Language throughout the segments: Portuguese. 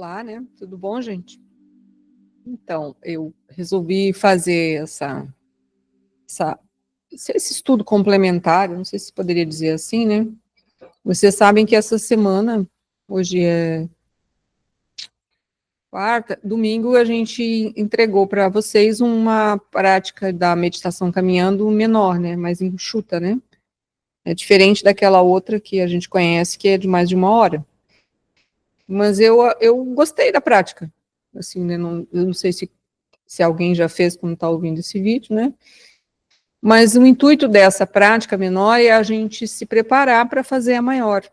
Olá, né? Tudo bom, gente? Então, eu resolvi fazer esse estudo complementar, eu não sei se poderia dizer assim, né? Vocês sabem que essa semana, hoje é quarta, domingo, a gente entregou para vocês uma prática da meditação caminhando menor, né? Mais enxuta, né? É diferente daquela outra que a gente conhece, que é de mais de uma hora. Mas eu gostei da prática. Assim, né? Eu não sei se alguém já fez quando está ouvindo esse vídeo, né? Mas o intuito dessa prática menor é a gente se preparar para fazer a maior.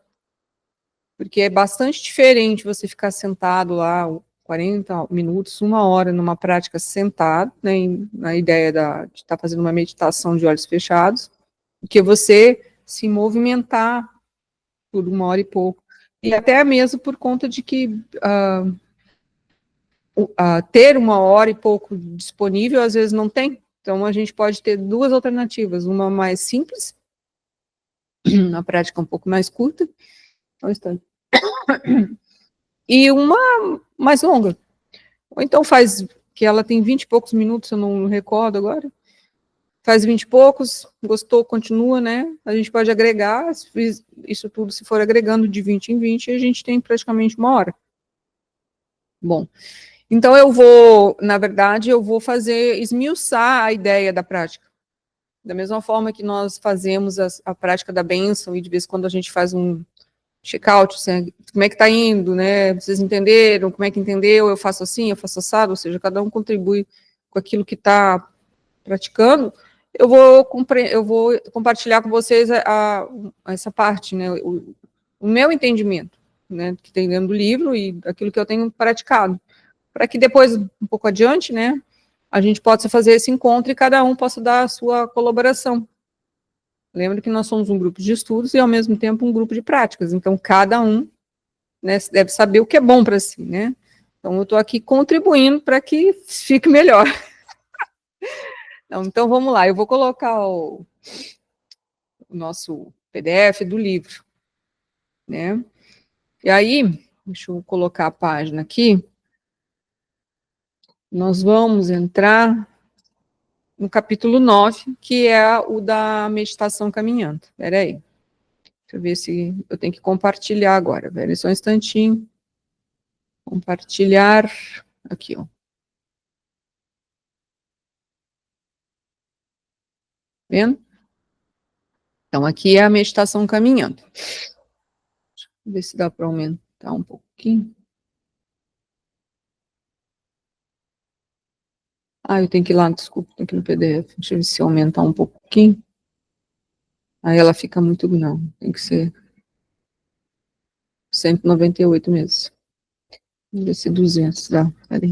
Porque é bastante diferente você ficar sentado lá 40 minutos, uma hora numa prática sentado, né, na ideia de estar fazendo uma meditação de olhos fechados, do que você se movimentar por uma hora e pouco. E até mesmo por conta de que ter uma hora e pouco disponível, às vezes não tem. Então, a gente pode ter duas alternativas, uma mais simples, na prática um pouco mais curta, e uma mais longa. Ou então faz, que ela tem 20 e poucos minutos, eu não recordo agora, faz 20 e poucos, gostou, continua, né? A gente pode agregar, isso tudo, se for agregando de 20 em 20, a gente tem praticamente uma hora. Bom, então na verdade, eu vou esmiuçar a ideia da prática. Da mesma forma que nós fazemos a prática da bênção, e de vez em quando a gente faz um check-out, assim, como é que está indo, né? Vocês entenderam? Como é que entendeu? Eu faço assim, eu faço assado, ou seja, cada um contribui com aquilo que está praticando. Eu vou compartilhar com vocês essa parte, né? O meu entendimento, né? Que tem dentro do livro e aquilo que eu tenho praticado, para que depois, um pouco adiante, né? A gente possa fazer esse encontro e cada um possa dar a sua colaboração. Lembra que nós somos um grupo de estudos e, ao mesmo tempo, um grupo de práticas. Então, cada um, né, deve saber o que é bom para si, né? Então, eu estou aqui contribuindo para que fique melhor. Então, vamos lá. Eu vou colocar o nosso PDF do livro, né? E aí, deixa eu colocar a página aqui. Nós vamos entrar no capítulo 9, que é o da meditação caminhando. Espera aí. Deixa eu ver se eu tenho que compartilhar agora. Espera aí só um instantinho. Compartilhar. Aqui, ó. Vendo? Então, aqui é a meditação caminhando. Deixa eu ver se dá para aumentar um pouquinho. Eu tenho que ir lá, desculpa, tem que ir no PDF. Deixa eu ver se aumentar um pouquinho. Aí ela fica muito, não, tem que ser 198 mesmo. Vamos ver se 200 dá, peraí.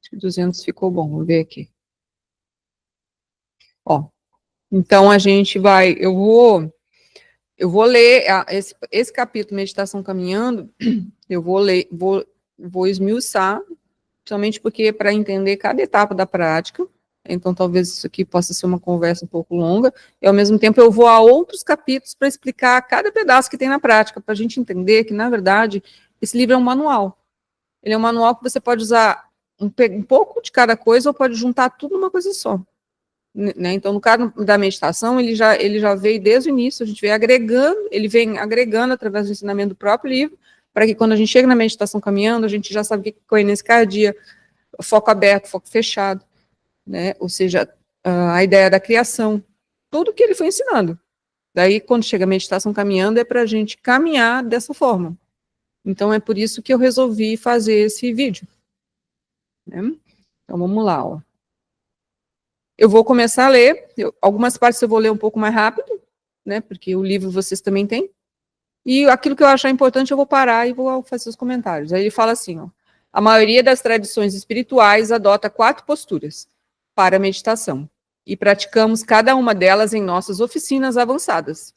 Acho que 200 ficou bom, vou ver aqui. Ó, então a gente vai, eu vou ler esse capítulo, Meditação Caminhando, eu vou ler, vou esmiuçar, somente porque para entender cada etapa da prática, então talvez isso aqui possa ser uma conversa um pouco longa, e ao mesmo tempo eu vou a outros capítulos para explicar cada pedaço que tem na prática, para a gente entender que, na verdade, esse livro é um manual. Ele é um manual que você pode usar um pouco de cada coisa ou pode juntar tudo numa coisa só. Né? Então, no caso da meditação, ele já veio desde o início, a gente vem agregando através do ensinamento do próprio livro, para que quando a gente chega na meditação caminhando, a gente já sabe o que é coerência cardíaca, foco aberto, foco fechado, né? Ou seja, a ideia da criação, tudo que ele foi ensinando. Daí, quando chega a meditação caminhando, é para a gente caminhar dessa forma. Então, é por isso que eu resolvi fazer esse vídeo. Né? Então, vamos lá, ó. Eu vou começar a ler, algumas partes eu vou ler um pouco mais rápido, né, porque o livro vocês também têm, e aquilo que eu achar importante eu vou parar e vou fazer os comentários. Aí ele fala assim, ó, a maioria das tradições espirituais adota 4 posturas para a meditação, e praticamos cada uma delas em nossas oficinas avançadas.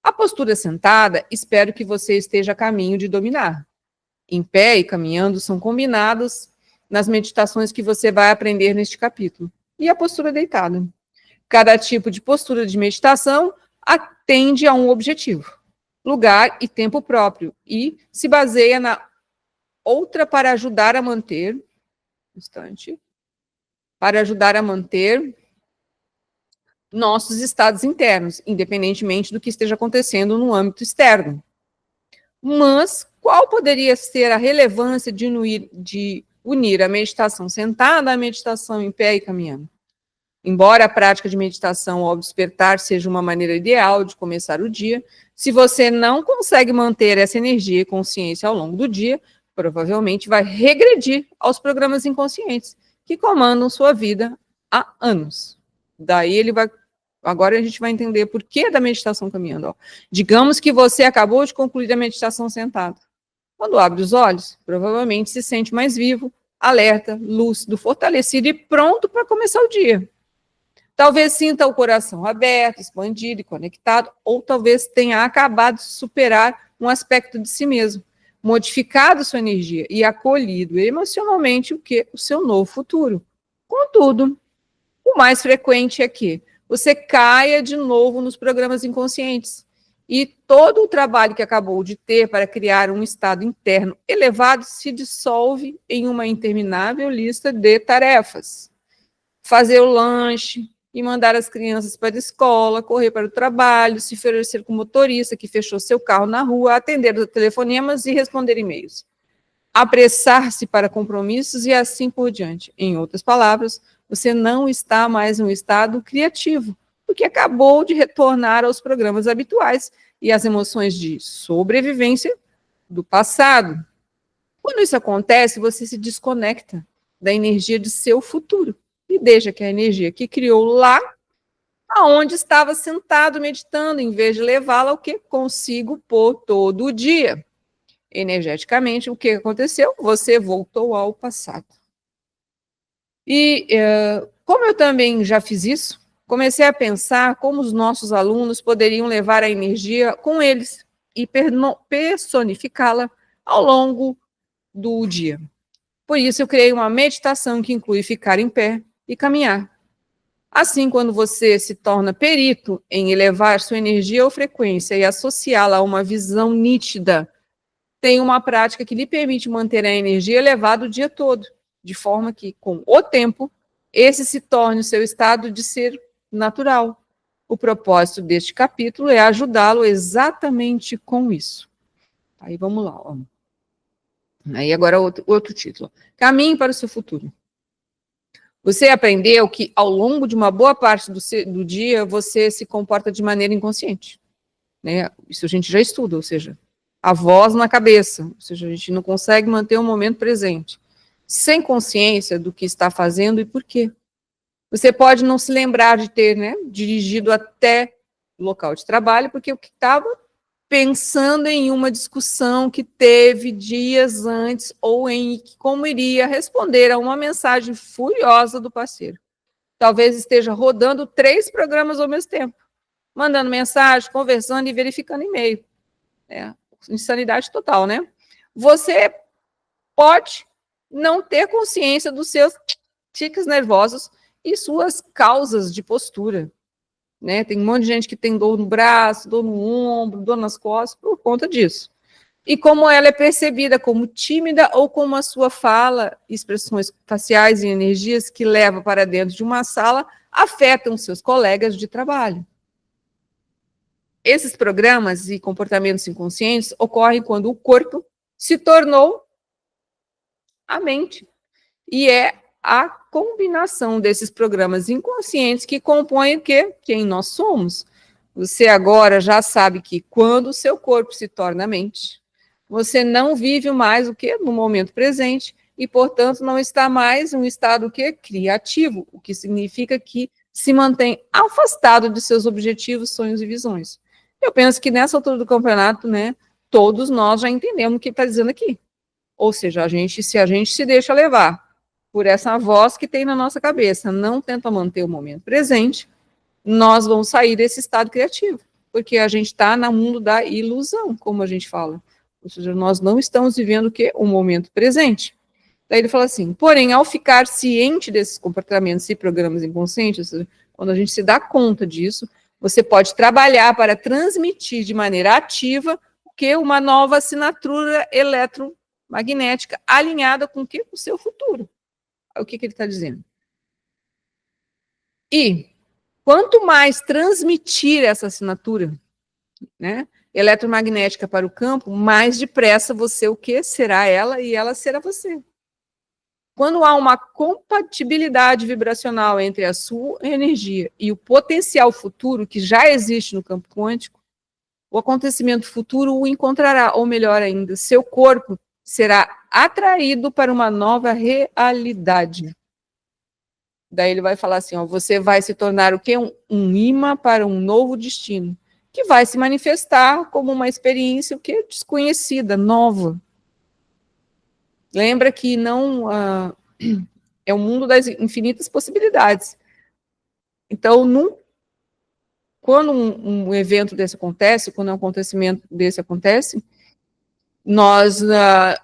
A postura sentada, espero que você esteja a caminho de dominar. Em pé e caminhando são combinados nas meditações que você vai aprender neste capítulo. E a postura deitada. Cada tipo de postura de meditação atende a um objetivo, lugar e tempo próprio, e se baseia na outra para ajudar a manter, para ajudar a manter nossos estados internos, independentemente do que esteja acontecendo no âmbito externo. Mas qual poderia ser a relevância de unir a meditação sentada à meditação em pé e caminhando? Embora a prática de meditação ao despertar seja uma maneira ideal de começar o dia, se você não consegue manter essa energia e consciência ao longo do dia, provavelmente vai regredir aos programas inconscientes que comandam sua vida há anos. Daí ele vai... Agora a gente vai entender por que da meditação caminhando. Ó. Digamos que você acabou de concluir a meditação sentado. Quando abre os olhos, provavelmente se sente mais vivo, alerta, lúcido, fortalecido e pronto para começar o dia. Talvez sinta o coração aberto, expandido e conectado, ou talvez tenha acabado de superar um aspecto de si mesmo, modificado sua energia e acolhido emocionalmente o seu novo futuro. Contudo, o mais frequente é que você caia de novo nos programas inconscientes e todo o trabalho que acabou de ter para criar um estado interno elevado se dissolve em uma interminável lista de tarefas. Fazer o lanche e mandar as crianças para a escola, correr para o trabalho, se oferecer com o motorista que fechou seu carro na rua, atender os telefonemas e responder e-mails. Apressar-se para compromissos e assim por diante. Em outras palavras, você não está mais em um estado criativo, porque acabou de retornar aos programas habituais e às emoções de sobrevivência do passado. Quando isso acontece, você se desconecta da energia de seu futuro e deixa que a energia que criou lá, aonde estava sentado meditando, em vez de levá-la ao que consigo por todo o dia. Energeticamente, o que aconteceu? Você voltou ao passado. E como eu também já fiz isso, comecei a pensar como os nossos alunos poderiam levar a energia com eles e personificá-la ao longo do dia. Por isso, eu criei uma meditação que inclui ficar em pé e caminhar. Assim, quando você se torna perito em elevar sua energia ou frequência e associá-la a uma visão nítida, tem uma prática que lhe permite manter a energia elevada o dia todo, de forma que, com o tempo, esse se torne o seu estado de ser natural. O propósito deste capítulo é ajudá-lo exatamente com isso. Aí vamos lá. Ó. Aí agora outro título. Caminhe para o seu futuro. Você aprendeu que, ao longo de uma boa parte do dia, você se comporta de maneira inconsciente. Né? Isso a gente já estuda, ou seja, a voz na cabeça, ou seja, a gente não consegue manter o momento presente, sem consciência do que está fazendo e por quê. Você pode não se lembrar de ter, né, dirigido até o local de trabalho, porque o que estava pensando em uma discussão que teve dias antes ou em como iria responder a uma mensagem furiosa do parceiro. Talvez esteja rodando 3 programas ao mesmo tempo, mandando mensagem, conversando e verificando e-mail. Insanidade total, né? Você pode não ter consciência dos seus tiques nervosos e suas causas de postura. Né? Tem um monte de gente que tem dor no braço, dor no ombro, dor nas costas, por conta disso. E como ela é percebida como tímida ou como a sua fala, expressões faciais e energias que leva para dentro de uma sala afetam seus colegas de trabalho. Esses programas e comportamentos inconscientes ocorrem quando o corpo se tornou a mente. E é a combinação desses programas inconscientes que compõem o quê? Quem nós somos. Você agora já sabe que quando o seu corpo se torna mente, você não vive mais o quê? No momento presente e, portanto, não está mais em um estado o quê? Criativo, o que significa que se mantém afastado de seus objetivos, sonhos e visões. Eu penso que nessa altura do campeonato, né, todos nós já entendemos o que está dizendo aqui. Ou seja, se a gente se deixa levar por essa voz que tem na nossa cabeça, não tenta manter o momento presente, nós vamos sair desse estado criativo, porque a gente está no mundo da ilusão, como a gente fala. Ou seja, nós não estamos vivendo o quê? O momento presente. Daí ele fala assim, porém, ao ficar ciente desses comportamentos e programas inconscientes, ou seja, quando a gente se dá conta disso, você pode trabalhar para transmitir de maneira ativa o que uma nova assinatura magnética alinhada com o quê? Com o seu futuro. O que ele está dizendo? E quanto mais transmitir essa assinatura, né, eletromagnética para o campo, mais depressa você o que será ela e ela será você. Quando há uma compatibilidade vibracional entre a sua energia e o potencial futuro que já existe no campo quântico, o acontecimento futuro o encontrará, ou melhor ainda, seu corpo será atraído para uma nova realidade. Daí ele vai falar assim, ó, você vai se tornar o quê? Um imã para um novo destino, que vai se manifestar como uma experiência o quê? Desconhecida, nova. Lembra que não é o mundo das infinitas possibilidades. Então, quando um evento desse acontece, quando um acontecimento desse acontece,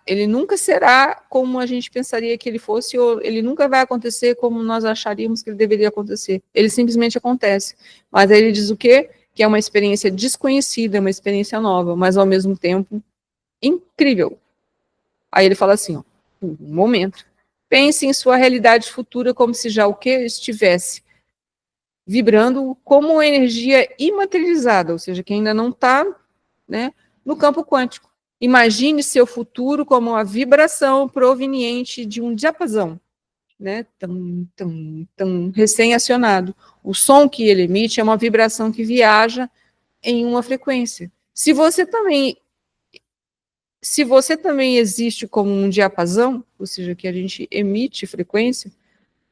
ele nunca será como a gente pensaria que ele fosse, ou ele nunca vai acontecer como nós acharíamos que ele deveria acontecer. Ele simplesmente acontece. Mas aí ele diz o quê? Que é uma experiência desconhecida, uma experiência nova, mas ao mesmo tempo incrível. Aí ele fala assim, ó, um momento. Pense em sua realidade futura como se já o quê? Estivesse vibrando como energia imaterializada, ou seja, que ainda não está, né, no campo quântico. Imagine seu futuro como uma vibração proveniente de um diapasão, né, tão recém-acionado. O som que ele emite é uma vibração que viaja em uma frequência. Se você também existe como um diapasão, ou seja, que a gente emite frequência,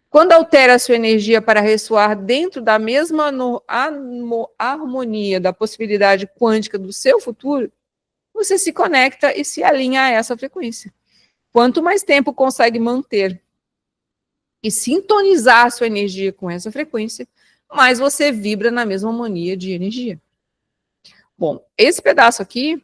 quando altera a sua energia para ressoar dentro da mesma harmonia da possibilidade quântica do seu futuro, você se conecta e se alinha a essa frequência. Quanto mais tempo consegue manter e sintonizar a sua energia com essa frequência, mais você vibra na mesma harmonia de energia. Bom, esse pedaço aqui,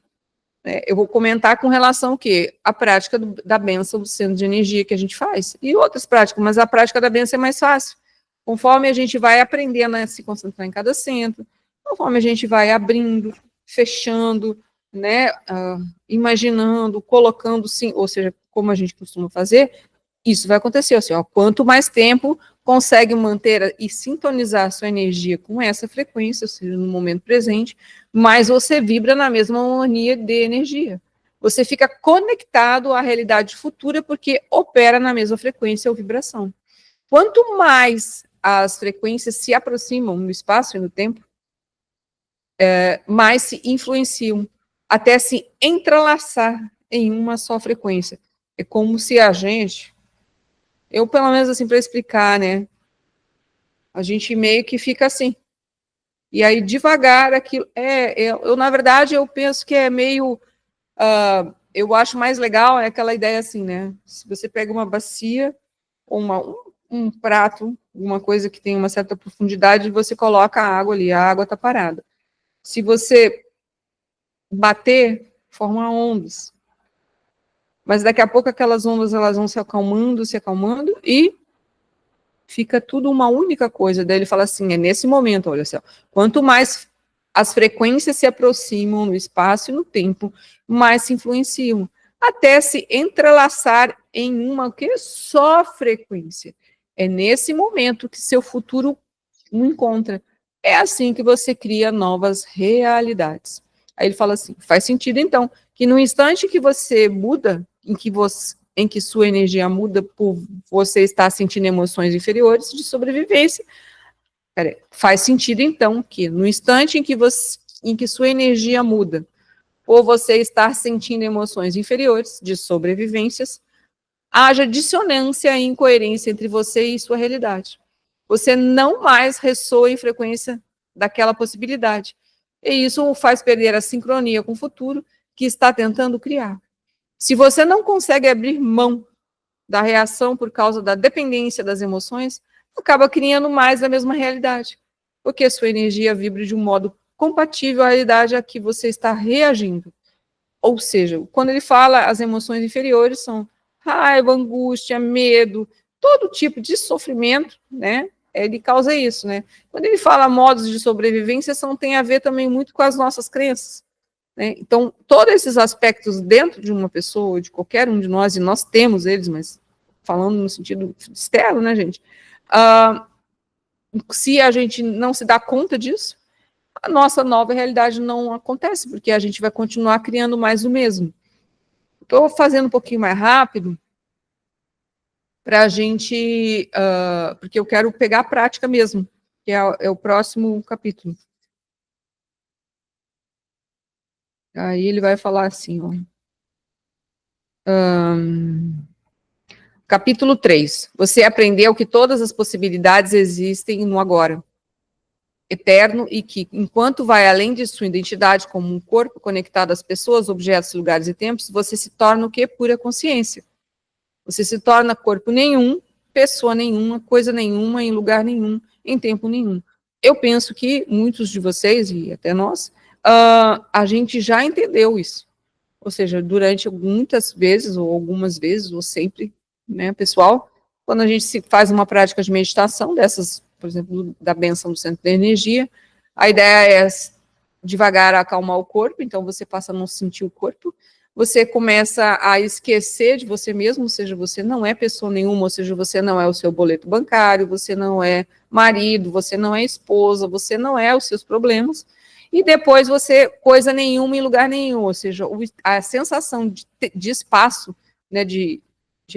eu vou comentar com relação ao quê? A prática da bênção do centro de energia que a gente faz. E outras práticas, mas a prática da bênção é mais fácil. Conforme a gente vai aprendendo a se concentrar em cada centro, conforme a gente vai abrindo, fechando, né, imaginando, colocando, sim, ou seja, como a gente costuma fazer, isso vai acontecer assim, ó, quanto mais tempo consegue manter e sintonizar a sua energia com essa frequência, ou seja, no momento presente, mais você vibra na mesma harmonia de energia. Você fica conectado à realidade futura porque opera na mesma frequência ou vibração. Quanto mais as frequências se aproximam no espaço e no tempo, mais se influenciam, até se entrelaçar em uma só frequência. É como se a gente, eu pelo menos assim, para explicar, né, a gente meio que fica assim, e aí devagar aquilo, na verdade, eu penso que é meio, eu acho mais legal, é aquela ideia assim, né, se você pega uma bacia, ou um prato, uma coisa que tem uma certa profundidade, você coloca a água ali, a água está parada. Se você bater, forma ondas. Mas daqui a pouco aquelas ondas elas vão se acalmando e fica tudo uma única coisa. Daí ele fala assim, é nesse momento, olha só, quanto mais as frequências se aproximam no espaço e no tempo, mais se influenciam, até se entrelaçar em uma só frequência. É nesse momento que seu futuro o encontra. É assim que você cria novas realidades. Aí ele fala assim, faz sentido então, que no instante que você muda, em que sua energia muda por você estar sentindo emoções inferiores de sobrevivência, faz sentido então que no instante em que sua energia muda, por você estar sentindo emoções inferiores de sobrevivências, haja dissonância e incoerência entre você e sua realidade. Você não mais ressoa em frequência daquela possibilidade. E isso o faz perder a sincronia com o futuro que está tentando criar. Se você não consegue abrir mão da reação por causa da dependência das emoções, acaba criando mais da mesma realidade, porque a sua energia vibra de um modo compatível à realidade a que você está reagindo. Ou seja, quando ele fala as emoções inferiores são raiva, angústia, medo, todo tipo de sofrimento, né? Ele causa isso, né? Quando ele fala modos de sobrevivência, tem a ver também muito com as nossas crenças, né? Então, todos esses aspectos dentro de uma pessoa, de qualquer um de nós, e nós temos eles, mas falando no sentido externo, né, gente? Se a gente não se dá conta disso, a nossa nova realidade não acontece, porque a gente vai continuar criando mais o mesmo. Estou fazendo um pouquinho mais rápido, para a gente, porque eu quero pegar a prática mesmo, que é o próximo capítulo. Aí ele vai falar assim, ó. Capítulo 3. Você aprendeu que todas as possibilidades existem no agora, eterno, e que, enquanto vai além de sua identidade como um corpo conectado às pessoas, objetos, lugares e tempos, você se torna o quê? Pura consciência. Você se torna corpo nenhum, pessoa nenhuma, coisa nenhuma, em lugar nenhum, em tempo nenhum. Eu penso que muitos de vocês, e até nós, a gente já entendeu isso. Ou seja, durante muitas vezes, ou algumas vezes, ou sempre, né, pessoal, quando a gente faz uma prática de meditação, dessas, por exemplo, da benção do centro da energia, a ideia é devagar acalmar o corpo, então você passa a não sentir o corpo, você começa a esquecer de você mesmo, ou seja, você não é pessoa nenhuma, ou seja, você não é o seu boleto bancário, você não é marido, você não é esposa, você não é os seus problemas, e depois você, coisa nenhuma em lugar nenhum, ou seja, a sensação de espaço, né, de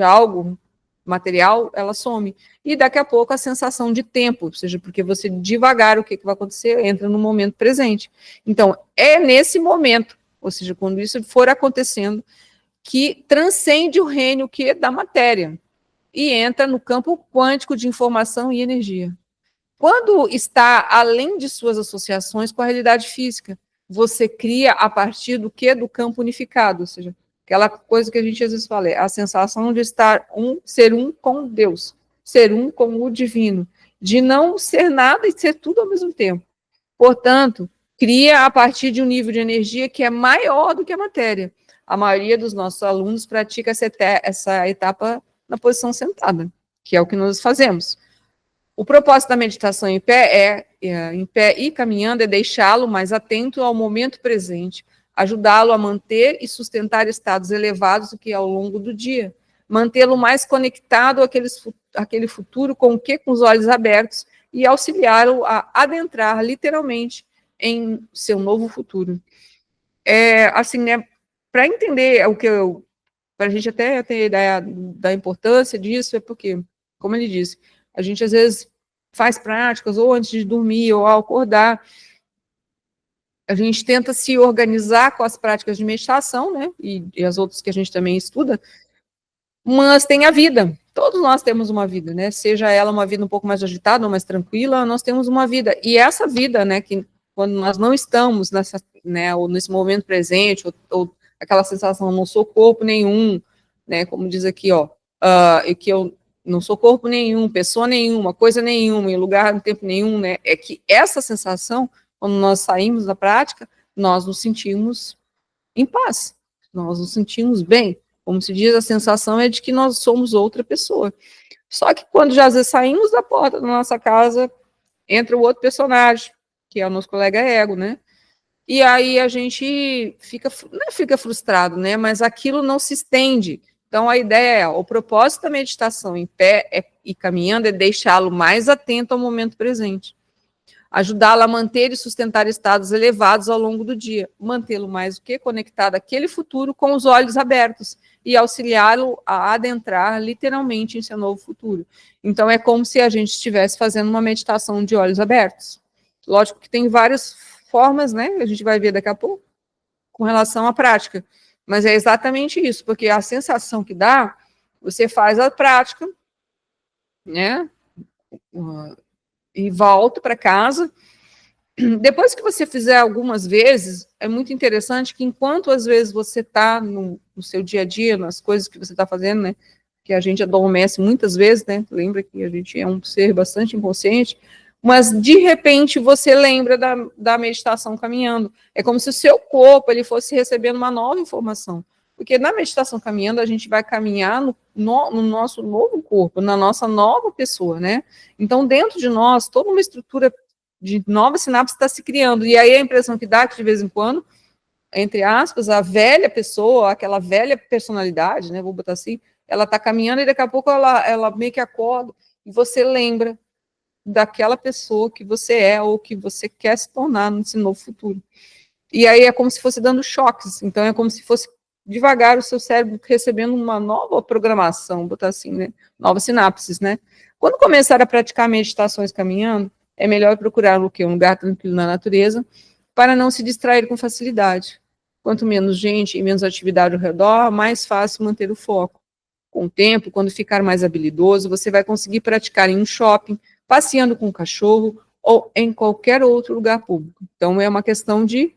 algo material, ela some. E daqui a pouco a sensação de tempo, ou seja, porque você devagar, o que vai acontecer? Entra no momento presente. Então, é nesse momento, ou seja, quando isso for acontecendo, que transcende o reino que é da matéria e entra no campo quântico de informação e energia. Quando está além de suas associações com a realidade física, você cria a partir do que? Do campo unificado, ou seja, aquela coisa que a gente às vezes fala, é a sensação de estar ser um com Deus, ser um com o divino, de não ser nada e ser tudo ao mesmo tempo. Portanto, cria a partir de um nível de energia que é maior do que a matéria. A maioria dos nossos alunos pratica essa etapa na posição sentada, que é o que nós fazemos. O propósito da meditação em pé e caminhando, é deixá-lo mais atento ao momento presente, ajudá-lo a manter e sustentar estados elevados do que ao longo do dia, mantê-lo mais conectado àquele futuro com o que? Com os olhos abertos, e auxiliá-lo a adentrar literalmente em seu novo futuro. Assim, né, para entender para a gente até ter ideia da importância disso, é porque, como ele disse, a gente às vezes faz práticas, ou antes de dormir, ou ao acordar, a gente tenta se organizar com as práticas de meditação, né, e as outras que a gente também estuda, mas tem a vida. Todos nós temos uma vida, né? Seja ela uma vida um pouco mais agitada ou mais tranquila, nós temos uma vida. E essa vida, né, que quando nós não estamos nessa, né, ou nesse momento presente, ou aquela sensação, não sou corpo nenhum, né, como diz aqui, ó, e que eu não sou corpo nenhum, pessoa nenhuma, coisa nenhuma, em lugar, no tempo nenhum, né, é que essa sensação, quando nós saímos da prática, nós nos sentimos em paz, nós nos sentimos bem. Como se diz, a sensação é de que nós somos outra pessoa. Só que quando já às vezes saímos da porta da nossa casa, entra o outro personagem, que é o nosso colega ego, né? E aí a gente não fica frustrado, né? Mas aquilo não se estende. Então a ideia o propósito da meditação em pé e caminhando é deixá-lo mais atento ao momento presente. Ajudá-lo a manter e sustentar estados elevados ao longo do dia, mantê-lo mais do que conectado àquele futuro com os olhos abertos e auxiliá-lo a adentrar literalmente em seu novo futuro. Então é como se a gente estivesse fazendo uma meditação de olhos abertos. Lógico que tem várias formas, né? A gente vai ver daqui a pouco com relação à prática, mas é exatamente isso, porque a sensação que dá, você faz a prática, né? E volta para casa. Depois que você fizer algumas vezes, é muito interessante que enquanto às vezes você está no seu dia a dia, nas coisas que você está fazendo, né, que a gente adormece muitas vezes, né, lembra que a gente é um ser bastante inconsciente, mas de repente você lembra da meditação caminhando. É como se o seu corpo ele fosse recebendo uma nova informação. Porque na meditação caminhando, a gente vai caminhar no nosso novo corpo, na nossa nova pessoa, né? Então, dentro de nós, toda uma estrutura de novas sinapses está se criando. E aí a impressão que dá, que de vez em quando, entre aspas, a velha pessoa, aquela velha personalidade, né, vou botar assim, ela está caminhando e daqui a pouco ela meio que acorda e você lembra daquela pessoa que você é ou que você quer se tornar nesse novo futuro. E aí é como se fosse dando choques, então é como se fosse devagar o seu cérebro recebendo uma nova programação, botar assim, né, novas sinapses, né. Quando começar a praticar meditações caminhando, é melhor procurar o quê? Um lugar tranquilo na natureza, para não se distrair com facilidade. Quanto menos gente e menos atividade ao redor, mais fácil manter o foco. Com o tempo, quando ficar mais habilidoso, você vai conseguir praticar em um shopping, passeando com um cachorro ou em qualquer outro lugar público. Então, é uma questão de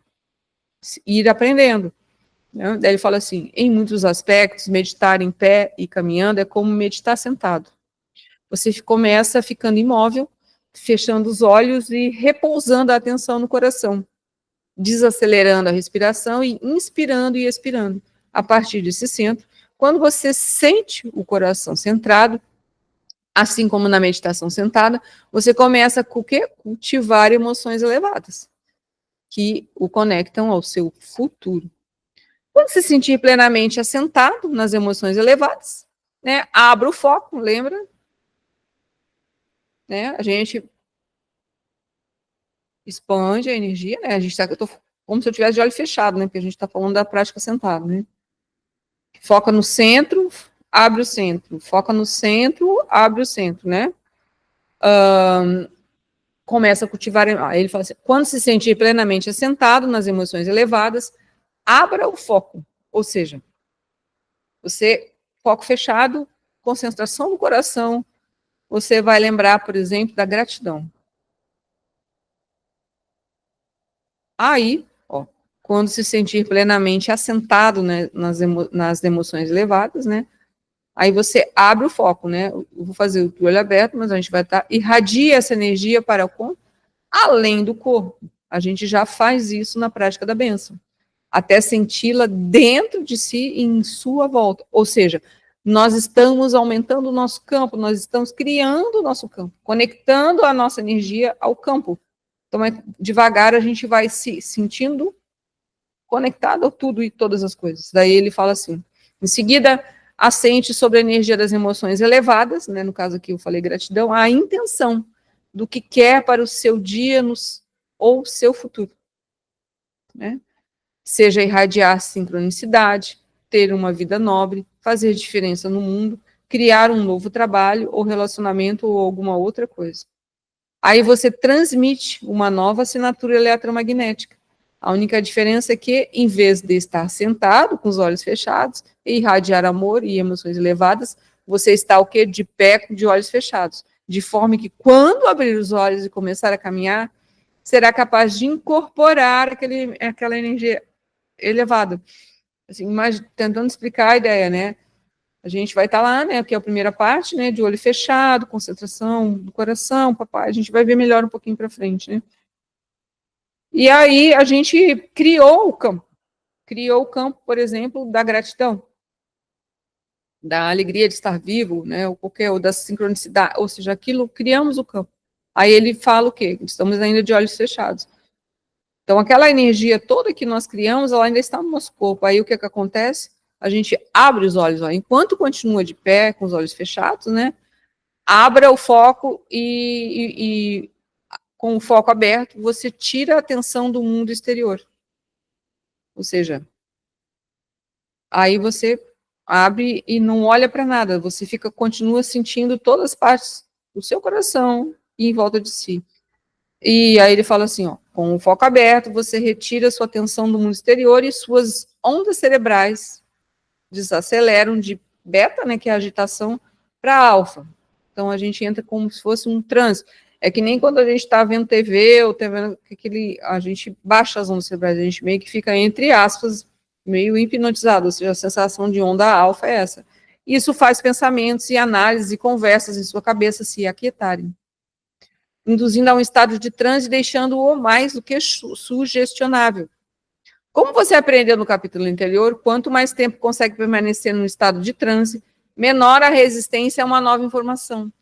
ir aprendendo. Né? Daí ele fala assim, em muitos aspectos, meditar em pé e caminhando é como meditar sentado. Você começa ficando imóvel, fechando os olhos e repousando a atenção no coração, desacelerando a respiração e inspirando e expirando. A partir desse centro, quando você sente o coração centrado, assim como na meditação sentada, você começa a cultivar emoções elevadas, que o conectam ao seu futuro. Quando se sentir plenamente assentado nas emoções elevadas, né, abra o foco, lembra? Né, a gente expande a energia, né? A gente tá, eu tô como se eu tivesse de olho fechado, né? Porque a gente está falando da prática sentada, né? Foca no centro, abre o centro. Foca no centro, abre o centro, né? Começa a cultivar. Aí ele fala assim: quando se sentir plenamente assentado nas emoções elevadas, abra o foco. Ou seja, você, foco fechado, concentração no coração, você vai lembrar, por exemplo, da gratidão. Aí, ó, quando se sentir plenamente assentado, né, nas emoções elevadas, né, aí você abre o foco, né, eu vou fazer o olho aberto, mas a gente vai estar, irradia essa energia para o além do corpo. A gente já faz isso na prática da bênção, até senti-la dentro de si e em sua volta, ou seja, nós estamos aumentando o nosso campo, nós estamos criando o nosso campo, conectando a nossa energia ao campo. Então, devagar a gente vai se sentindo conectado a tudo e todas as coisas. Daí ele fala assim, em seguida, assente sobre a energia das emoções elevadas, né, no caso aqui eu falei gratidão, a intenção do que quer para o seu dia ou seu futuro. Né? Seja irradiar sincronicidade, ter uma vida nobre, fazer diferença no mundo, criar um novo trabalho ou relacionamento ou alguma outra coisa. Aí você transmite uma nova assinatura eletromagnética. A única diferença é que, em vez de estar sentado, com os olhos fechados, e irradiar amor e emoções elevadas, você está o quê? De pé, de olhos fechados. De forma que, quando abrir os olhos e começar a caminhar, será capaz de incorporar aquela energia elevada. Assim, tentando explicar a ideia, né? A gente vai estar lá, né, que é a primeira parte, né, de olho fechado, concentração do coração, papai, a gente vai ver melhor um pouquinho para frente, né. E aí a gente criou o campo, por exemplo, da gratidão, da alegria de estar vivo, né, ou da sincronicidade, ou seja, aquilo, criamos o campo. Aí ele fala o quê? Estamos ainda de olhos fechados. Então, aquela energia toda que nós criamos, ela ainda está no nosso corpo. Aí o que acontece? A gente abre os olhos, ó, enquanto continua de pé, com os olhos fechados, né? Abra o foco e com o foco aberto, você tira a atenção do mundo exterior. Ou seja, aí você abre e não olha para nada, você continua sentindo todas as partes do seu coração e em volta de si. E aí ele fala assim, ó, com o foco aberto, você retira sua atenção do mundo exterior e suas ondas cerebrais desaceleram de beta, né, que é a agitação, para alfa. Então a gente entra como se fosse um transe. É que nem quando a gente está vendo TV ou tá vendo a gente baixa as ondas cerebrais, a gente meio que fica, entre aspas, meio hipnotizado, ou seja, a sensação de onda alfa é essa. Isso faz pensamentos e análises e conversas em sua cabeça se aquietarem, induzindo a um estado de transe, deixando-o mais do que sugestionável. Como você aprendeu no capítulo anterior, quanto mais tempo consegue permanecer num estado de transe, menor a resistência a uma nova informação,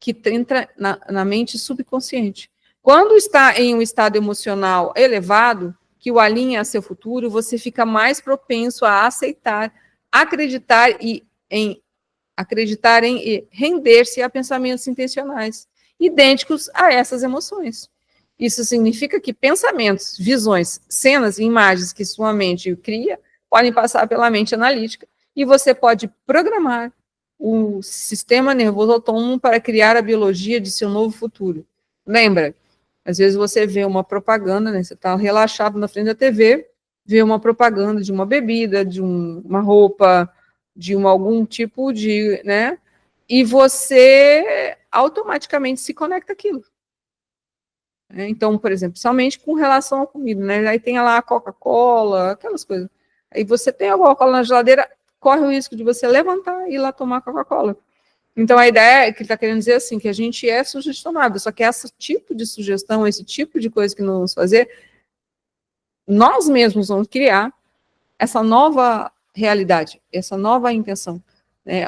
que entra na mente subconsciente. Quando está em um estado emocional elevado, que o alinha a seu futuro, você fica mais propenso a aceitar, acreditar em e render-se a pensamentos intencionais, idênticos a essas emoções. Isso significa que pensamentos, visões, cenas e imagens que sua mente cria podem passar pela mente analítica e você pode programar o sistema nervoso autônomo para criar a biologia de seu novo futuro. Lembra? Às vezes você vê uma propaganda, né? Você está relaxado na frente da TV, vê uma propaganda de uma bebida, de uma roupa, de algum tipo de, né? E você automaticamente se conecta àquilo. Então, por exemplo, somente com relação à comida, né? Aí tem lá a Coca-Cola, aquelas coisas. Aí você tem a Coca-Cola na geladeira, corre o risco de você levantar e ir lá tomar Coca-Cola. Então, a ideia é que ele está querendo dizer assim, que a gente é sugestionável, só que esse tipo de sugestão, esse tipo de coisa que nós vamos fazer, nós mesmos vamos criar essa nova realidade, essa nova intenção.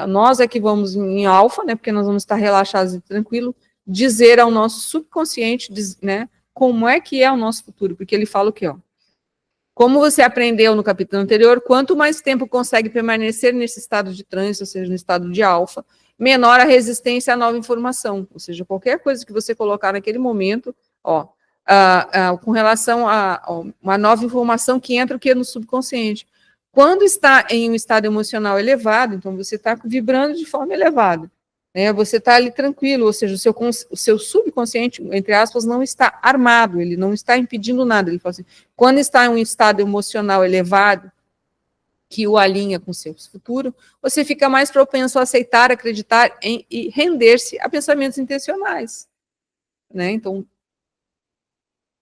Nós é que vamos em alfa, né, porque nós vamos estar relaxados e tranquilos, dizer ao nosso subconsciente, né, como é que é o nosso futuro, porque ele fala o quê, ó? Como você aprendeu no capítulo anterior, quanto mais tempo consegue permanecer nesse estado de trânsito, ou seja, no estado de alfa, menor a resistência à nova informação, ou seja, qualquer coisa que você colocar naquele momento, ó, com relação a uma nova informação que entra o que no subconsciente. Quando está em um estado emocional elevado, então você está vibrando de forma elevada, né? Você está ali tranquilo, ou seja, o seu subconsciente, entre aspas, não está armado, ele não está impedindo nada. Ele fala assim, quando está em um estado emocional elevado, que o alinha com o seu futuro, você fica mais propenso a aceitar, acreditar e render-se a pensamentos intencionais, né? Então,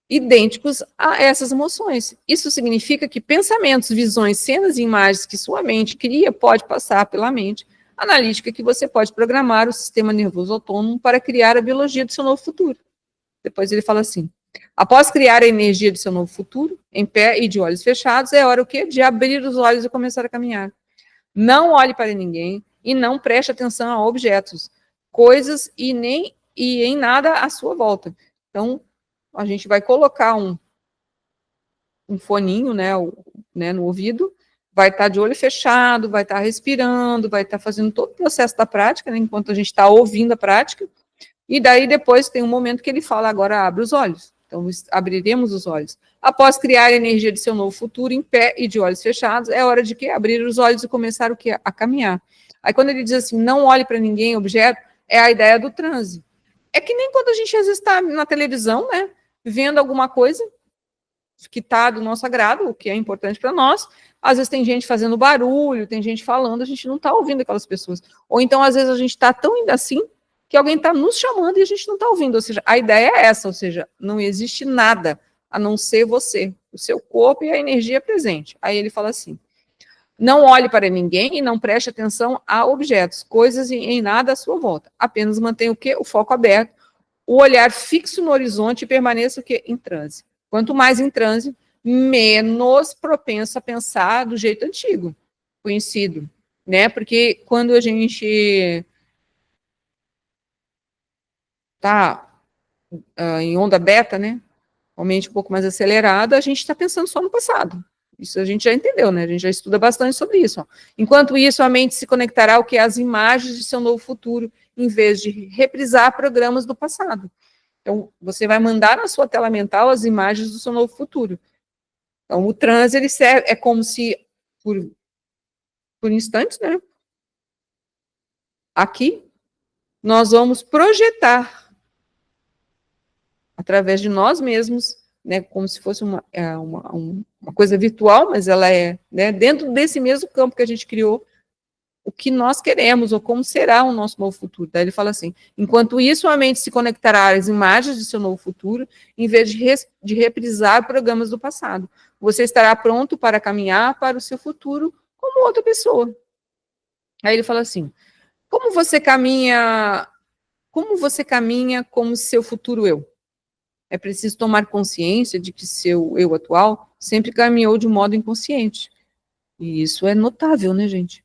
idênticos a essas emoções. Isso significa que pensamentos, visões, cenas e imagens que sua mente cria pode passar pela mente analítica que você pode programar o sistema nervoso autônomo para criar a biologia do seu novo futuro. Depois ele fala assim, após criar a energia do seu novo futuro, em pé e de olhos fechados, é hora o quê? De abrir os olhos e começar a caminhar. Não olhe para ninguém e não preste atenção a objetos, coisas e em nada à sua volta. Então, a gente vai colocar um foninho, né, no ouvido, vai estar de olho fechado, vai estar respirando, vai estar fazendo todo o processo da prática, né, enquanto a gente está ouvindo a prática, e daí depois tem um momento que ele fala, agora abre os olhos. Então, abriremos os olhos. Após criar a energia de seu novo futuro em pé e de olhos fechados, é hora de quê? Abrir os olhos e começar o quê? A caminhar. Aí quando ele diz assim, não olhe para ninguém, objeto, é a ideia do transe. É que nem quando a gente às vezes está na televisão, né, vendo alguma coisa que está do nosso agrado, o que é importante para nós, às vezes tem gente fazendo barulho, tem gente falando, a gente não está ouvindo aquelas pessoas. Ou então, às vezes, a gente está tão ainda assim, que alguém está nos chamando e a gente não está ouvindo. Ou seja, a ideia é essa, ou seja, não existe nada a não ser você, o seu corpo e a energia presente. Aí ele fala assim, não olhe para ninguém e não preste atenção a objetos, coisas e em nada à sua volta. Apenas mantenha o quê? O foco aberto, o olhar fixo no horizonte e permaneça o quê? Em transe. Quanto mais em transe, menos propenso a pensar do jeito antigo, conhecido, né? Porque quando a gente está em onda beta, né? Mente um pouco mais acelerada, a gente está pensando só no passado. Isso a gente já entendeu, né? A gente já estuda bastante sobre isso. Ó. Enquanto isso, a mente se conectará ao que as imagens de seu novo futuro, em vez de reprisar programas do passado. Então, você vai mandar na sua tela mental as imagens do seu novo futuro. Então, o transe, ele serve, é como se, por instantes, né? Aqui, nós vamos projetar, através de nós mesmos, né, como se fosse uma coisa virtual, mas ela é, né, dentro desse mesmo campo que a gente criou, o que nós queremos, ou como será o nosso novo futuro. Daí ele fala assim, enquanto isso, a mente se conectará às imagens de seu novo futuro, em vez de reprisar programas do passado. Você estará pronto para caminhar para o seu futuro como outra pessoa. Aí ele fala assim, como você caminha como seu futuro eu? É preciso tomar consciência de que seu eu atual sempre caminhou de modo inconsciente. E isso é notável, né, gente?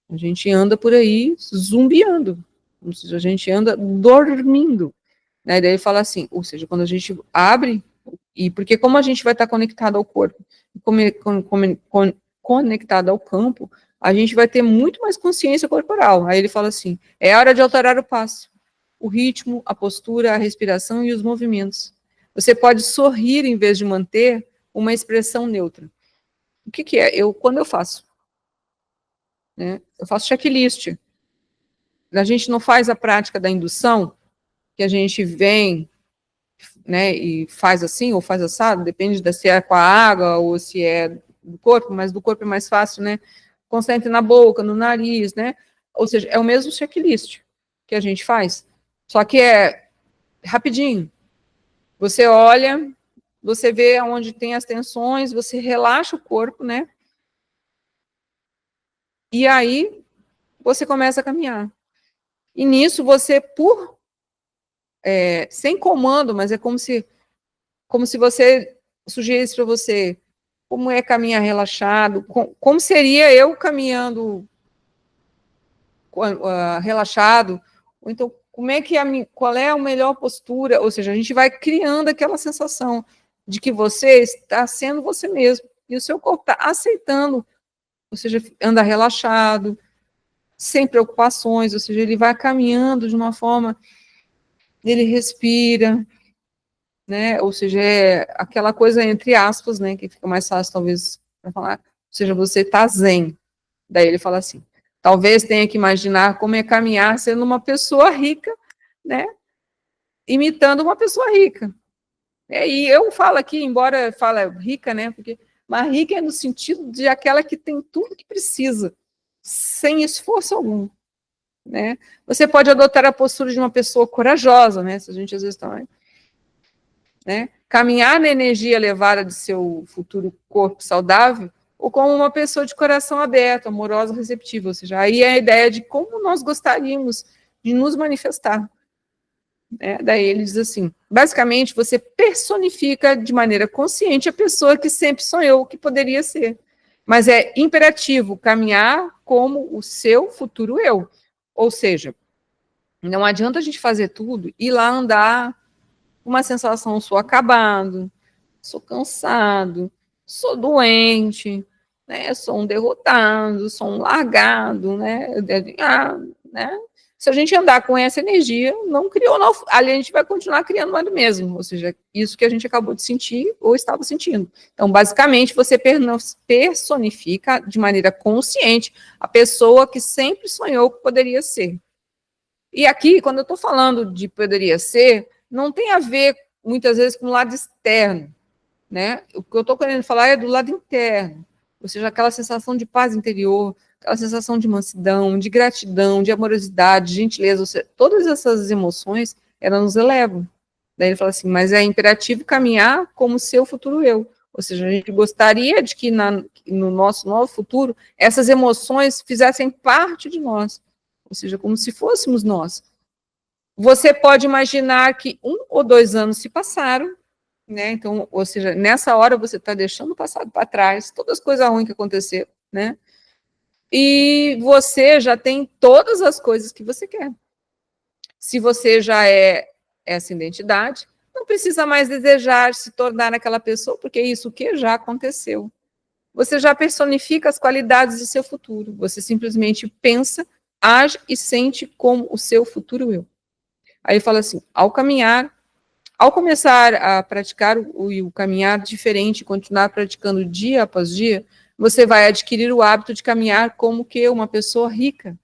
A gente anda por aí zumbiando, a gente anda dormindo. Né? Daí ele fala assim, ou seja, quando a gente abre E porque como a gente vai estar conectado ao corpo, conectado ao campo, a gente vai ter muito mais consciência corporal. Aí ele fala assim, é hora de alterar o passo, o ritmo, a postura, a respiração e os movimentos. Você pode sorrir em vez de manter uma expressão neutra. O que é? Quando eu faço, né? Eu faço checklist. A gente não faz a prática da indução, que a gente vem, né, e faz assim, ou faz assado, depende se é com a água ou se é do corpo, mas do corpo é mais fácil, né? Concentre na boca, no nariz, né? Ou seja, é o mesmo checklist que a gente faz, só que é rapidinho. Você olha, você vê onde tem as tensões, você relaxa o corpo, né? E aí você começa a caminhar. E nisso você, sem comando, mas é como se você sugerisse para você como é caminhar relaxado, como seria eu caminhando relaxado, ou então como é que qual é a melhor postura, ou seja, a gente vai criando aquela sensação de que você está sendo você mesmo, e o seu corpo está aceitando, ou seja, anda relaxado, sem preocupações, ou seja, ele vai caminhando de uma forma, ele respira, né, ou seja, é aquela coisa entre aspas, né, que fica mais fácil talvez para falar, ou seja, você está zen. Daí ele fala assim, talvez tenha que imaginar como é caminhar sendo uma pessoa rica, né, imitando uma pessoa rica. E eu falo aqui, embora fala rica, né, porque, mas rica é no sentido de aquela que tem tudo que precisa, sem esforço algum, né. Você pode adotar a postura de uma pessoa corajosa, né, se a gente às vezes está, né, caminhar na energia elevada de seu futuro corpo saudável, ou como uma pessoa de coração aberto, amorosa, receptiva, ou seja, aí é a ideia de como nós gostaríamos de nos manifestar. Né? Daí ele diz assim, basicamente você personifica de maneira consciente a pessoa que sempre sonhou que poderia ser, mas é imperativo caminhar como o seu futuro eu, ou seja, não adianta a gente fazer tudo e lá andar uma sensação, sou acabado, sou cansado, sou doente, né? Sou um derrotado, sou um largado, né? Né? Se a gente andar com essa energia, não criou, não, ali a gente vai continuar criando mais do mesmo, ou seja, isso que a gente acabou de sentir ou estava sentindo. Então, basicamente, você personifica de maneira consciente a pessoa que sempre sonhou que poderia ser. E aqui, quando eu estou falando de poderia ser, não tem a ver, muitas vezes, com o lado externo, né? O que eu estou querendo falar é do lado interno, ou seja, aquela sensação de paz interior, aquela sensação de mansidão, de gratidão, de amorosidade, de gentileza, ou seja, todas essas emoções, elas nos elevam. Daí ele fala assim, mas é imperativo caminhar como seu futuro eu, ou seja, a gente gostaria de que no nosso novo futuro, essas emoções fizessem parte de nós, ou seja, como se fôssemos nós. Você pode imaginar que 1 ou 2 anos se passaram, né? Então, ou seja, nessa hora você está deixando o passado para trás, todas as coisas ruins que aconteceram, né? E você já tem todas as coisas que você quer. Se você já é essa identidade, não precisa mais desejar se tornar aquela pessoa, porque isso que já aconteceu. Você já personifica as qualidades do seu futuro. Você simplesmente pensa, age e sente como o seu futuro eu. Aí ele fala assim, ao começar a praticar o caminhar diferente, continuar praticando dia após dia, você vai adquirir o hábito de caminhar como que uma pessoa rica,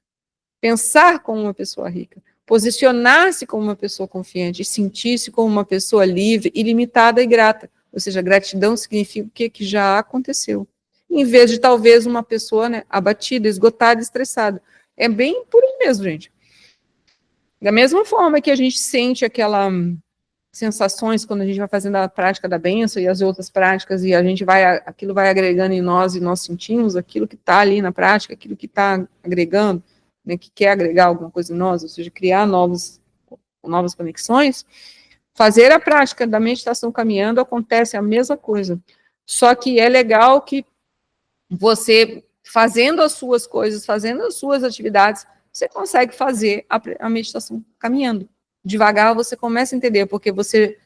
pensar como uma pessoa rica, posicionar-se como uma pessoa confiante e sentir-se como uma pessoa livre, ilimitada e grata. Ou seja, gratidão significa o que já aconteceu. Em vez de talvez uma pessoa, né, abatida, esgotada, estressada. É bem por isso mesmo, gente. Da mesma forma que a gente sente aquela sensações quando a gente vai fazendo a prática da bênção e as outras práticas, e a gente vai, aquilo vai agregando em nós, e nós sentimos aquilo que está ali na prática, aquilo que está agregando, né, que quer agregar alguma coisa em nós, ou seja, criar novas conexões. Fazer a prática da meditação caminhando acontece a mesma coisa, só que é legal que você, fazendo as suas coisas, fazendo as suas atividades, você consegue fazer a meditação caminhando. Devagar você começa a entender, porque você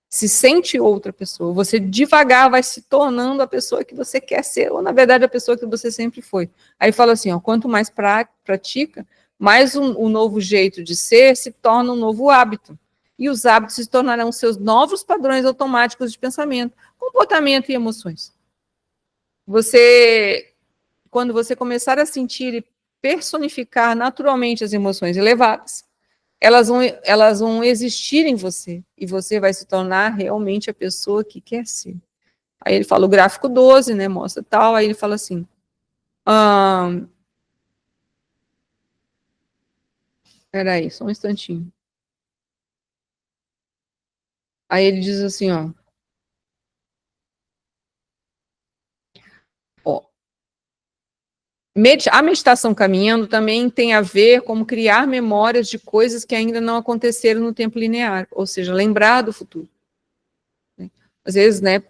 se sente outra pessoa. Você devagar vai se tornando a pessoa que você quer ser, ou na verdade a pessoa que você sempre foi. Aí fala assim, ó, quanto mais pratica, mais um novo jeito de ser se torna um novo hábito. E os hábitos se tornarão seus novos padrões automáticos de pensamento, comportamento e emoções. Quando você começar a sentir e personificar naturalmente as emoções elevadas, elas vão existir em você, e você vai se tornar realmente a pessoa que quer ser. Aí ele fala o gráfico 12, né, mostra tal, aí ele fala assim, peraí, só um instantinho. Aí ele diz assim, ó, a meditação caminhando também tem a ver com criar memórias de coisas que ainda não aconteceram no tempo linear, ou seja, lembrar do futuro. Às vezes, né,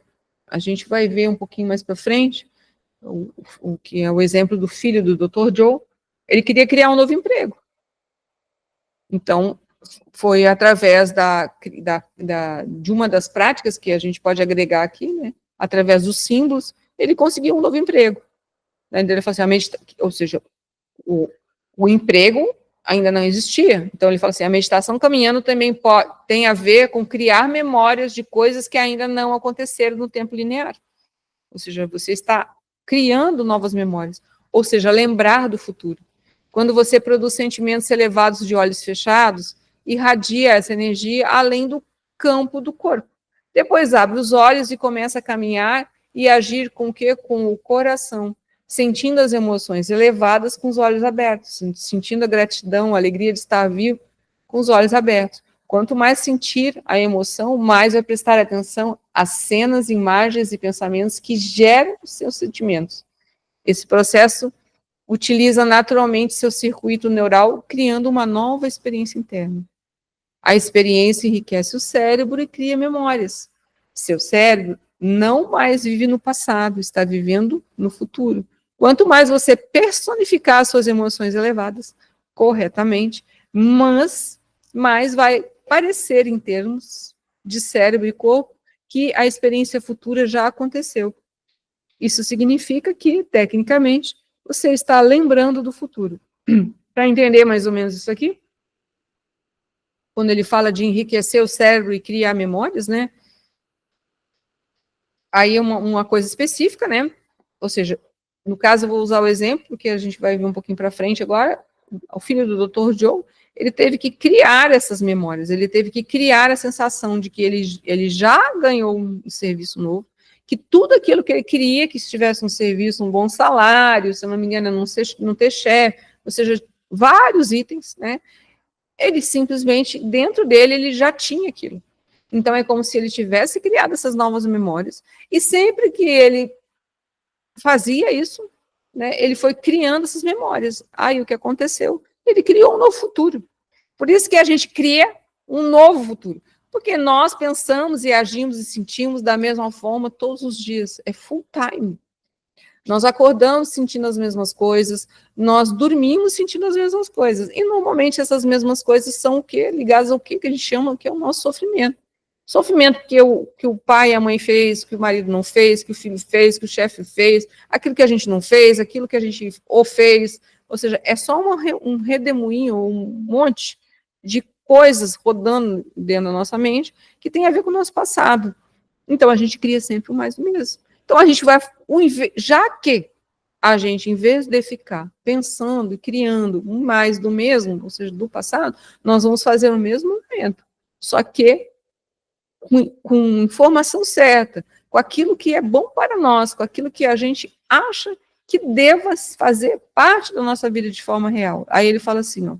a gente vai ver um pouquinho mais para frente, o que é o exemplo do filho do Dr. Joe, ele queria criar um novo emprego. Então, foi através de uma das práticas que a gente pode agregar aqui, né, através dos símbolos, ele conseguiu um novo emprego. Ele falou assim, ou seja, o emprego ainda não existia. Então, ele fala assim, a meditação caminhando também tem a ver com criar memórias de coisas que ainda não aconteceram no tempo linear. Ou seja, você está criando novas memórias. Ou seja, lembrar do futuro. Quando você produz sentimentos elevados de olhos fechados, irradia essa energia além do campo do corpo. Depois abre os olhos e começa a caminhar e agir com o quê? Com o coração, sentindo as emoções elevadas com os olhos abertos, sentindo a gratidão, a alegria de estar vivo com os olhos abertos. Quanto mais sentir a emoção, mais vai prestar atenção às cenas, imagens e pensamentos que geram os seus sentimentos. Esse processo utiliza naturalmente seu circuito neural, criando uma nova experiência interna. A experiência enriquece o cérebro e cria memórias. Seu cérebro não mais vive no passado, está vivendo no futuro. Quanto mais você personificar suas emoções elevadas corretamente, mas mais vai parecer, em termos de cérebro e corpo, que a experiência futura já aconteceu. Isso significa que, tecnicamente, você está lembrando do futuro. Para entender mais ou menos isso aqui, quando ele fala de enriquecer o cérebro e criar memórias, né? Aí é uma coisa específica, né? Ou seja, no caso, eu vou usar o exemplo, que a gente vai ver um pouquinho para frente agora, o filho do Dr. Joe, ele teve que criar essas memórias, ele teve que criar a sensação de que ele já ganhou um serviço novo, que tudo aquilo que ele queria, que estivesse um serviço, um bom salário, se eu não me engano, não ter chefe, ou seja, vários itens, né? Ele simplesmente, dentro dele, ele já tinha aquilo. Então, é como se ele tivesse criado essas novas memórias, e sempre que ele fazia isso, né, ele foi criando essas memórias. Aí, o que aconteceu? Ele criou um novo futuro. Por isso que a gente cria um novo futuro. Porque nós pensamos e agimos e sentimos da mesma forma todos os dias. É full time. Nós acordamos sentindo as mesmas coisas, nós dormimos sentindo as mesmas coisas. E normalmente essas mesmas coisas são o quê? Ligadas ao quê? Que a gente chama que é o nosso sofrimento. Sofrimento que o pai e a mãe fez, que o marido não fez, que o filho fez, que o chefe fez, aquilo que a gente não fez, aquilo que a gente ou fez. Ou seja, é só um redemoinho, um monte de coisas rodando dentro da nossa mente que tem a ver com o nosso passado. Então, a gente cria sempre o mais do mesmo. Então, a gente vai, já que a gente, em vez de ficar pensando e criando um mais do mesmo, ou seja, do passado, nós vamos fazer o mesmo movimento. Só que com informação certa, com aquilo que é bom para nós, com aquilo que a gente acha que deva fazer parte da nossa vida de forma real. Aí ele fala assim, ó,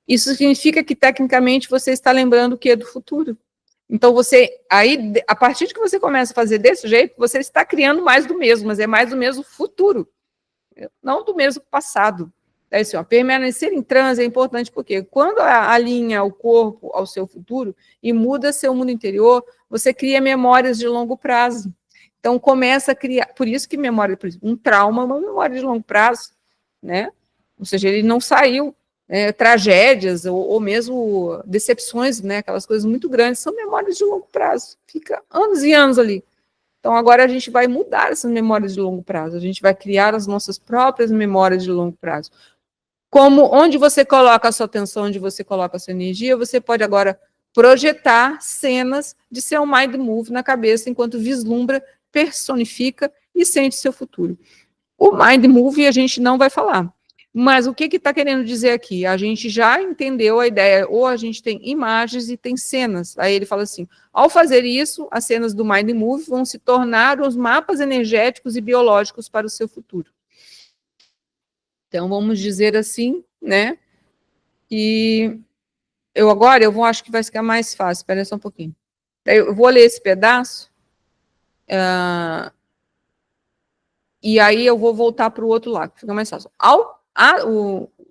isso significa que, tecnicamente, você está lembrando o que é do futuro. Então, aí, a partir de que você começa a fazer desse jeito, você está criando mais do mesmo, mas é mais do mesmo futuro, não do mesmo passado. É assim, ó, permanecer em transe é importante porque quando alinha o corpo ao seu futuro e muda seu mundo interior, você cria memórias de longo prazo. Então, começa a criar, por isso que memória, por exemplo, um trauma é uma memória de longo prazo, né? Ou seja, ele não saiu tragédias ou mesmo decepções, né, aquelas coisas muito grandes, são memórias de longo prazo, fica anos e anos ali. Então, agora a gente vai mudar essas memórias de longo prazo, a gente vai criar as nossas próprias memórias de longo prazo. Onde você coloca a sua atenção, onde você coloca a sua energia, você pode agora projetar cenas de seu mind move na cabeça, enquanto vislumbra, personifica e sente seu futuro. O mind move a gente não vai falar. Mas o que está querendo dizer aqui? A gente já entendeu a ideia, ou a gente tem imagens e tem cenas. Aí ele fala assim, ao fazer isso, as cenas do Mind Move vão se tornar os mapas energéticos e biológicos para o seu futuro. Então, vamos dizer assim, né, que acho que vai ficar mais fácil, espera só um pouquinho. Eu vou ler esse pedaço, e aí eu vou voltar para o outro lado, que fica mais fácil.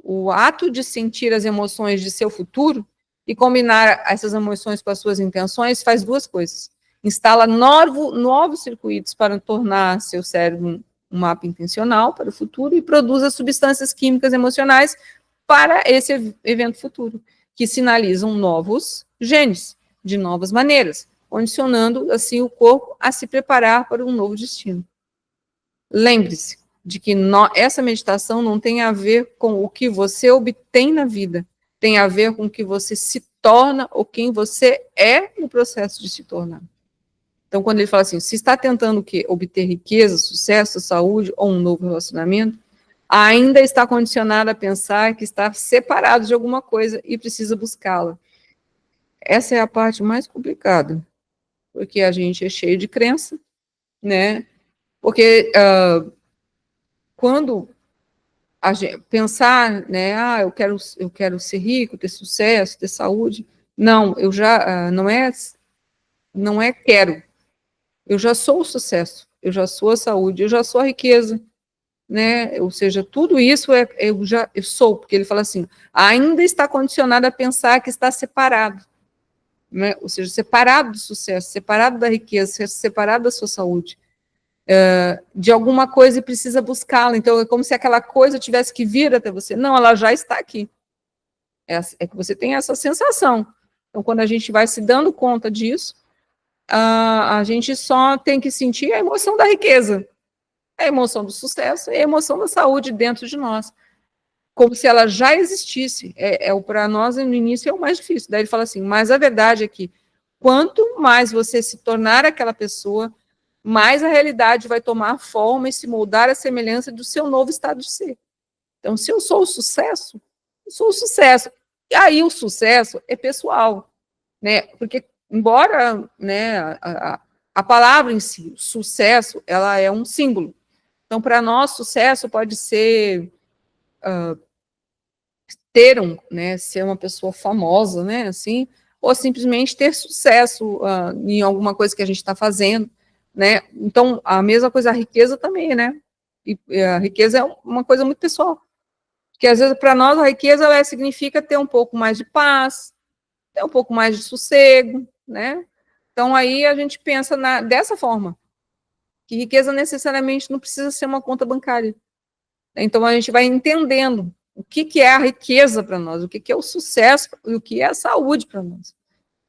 O ato de sentir as emoções de seu futuro e combinar essas emoções com as suas intenções faz duas coisas. Instala novos circuitos para tornar seu cérebro um mapa intencional para o futuro e produz as substâncias químicas emocionais para esse evento futuro, que sinalizam novos genes, de novas maneiras, condicionando assim o corpo a se preparar para um novo destino. Lembre-se de que essa meditação não tem a ver com o que você obtém na vida, tem a ver com o que você se torna ou quem você é no processo de se tornar. Então, quando ele fala assim, se está tentando o quê? Obter riqueza, sucesso, saúde ou um novo relacionamento, ainda está condicionado a pensar que está separado de alguma coisa e precisa buscá-la. Essa é a parte mais complicada, porque a gente é cheio de crença, né? Porque quando a gente pensar, né, eu quero ser rico, ter sucesso, ter saúde, não, eu já não é quero, eu já sou o sucesso, eu já sou a saúde, eu já sou a riqueza, né? Ou seja, tudo isso eu sou, porque ele fala assim, ainda está condicionado a pensar que está separado, né? Ou seja, separado do sucesso, separado da riqueza, separado da sua saúde, de alguma coisa e precisa buscá-la. Então, é como se aquela coisa tivesse que vir até você. Não, ela já está aqui. É que você tem essa sensação. Então, quando a gente vai se dando conta disso, a gente só tem que sentir a emoção da riqueza, a emoção do sucesso e a emoção da saúde dentro de nós, como se ela já existisse. Para nós, no início, é o mais difícil. Daí ele fala assim, mas a verdade é que quanto mais você se tornar aquela pessoa, mais a realidade vai tomar forma e se moldar à semelhança do seu novo estado de ser. Então, se eu sou o sucesso, eu sou o sucesso. E aí o sucesso é pessoal, né? Porque, embora, né, a palavra em si, sucesso, ela é um símbolo. Então, para nós, sucesso pode ser ser uma pessoa famosa, né, assim, ou simplesmente ter sucesso em alguma coisa que a gente está fazendo, né? Então, a mesma coisa, a riqueza também, né? E a riqueza é uma coisa muito pessoal. Porque, às vezes, para nós, a riqueza ela significa ter um pouco mais de paz, ter um pouco mais de sossego, né? Então, aí a gente pensa dessa forma, que riqueza necessariamente não precisa ser uma conta bancária. Então, a gente vai entendendo o que é a riqueza para nós, o que é o sucesso e o que é a saúde para nós.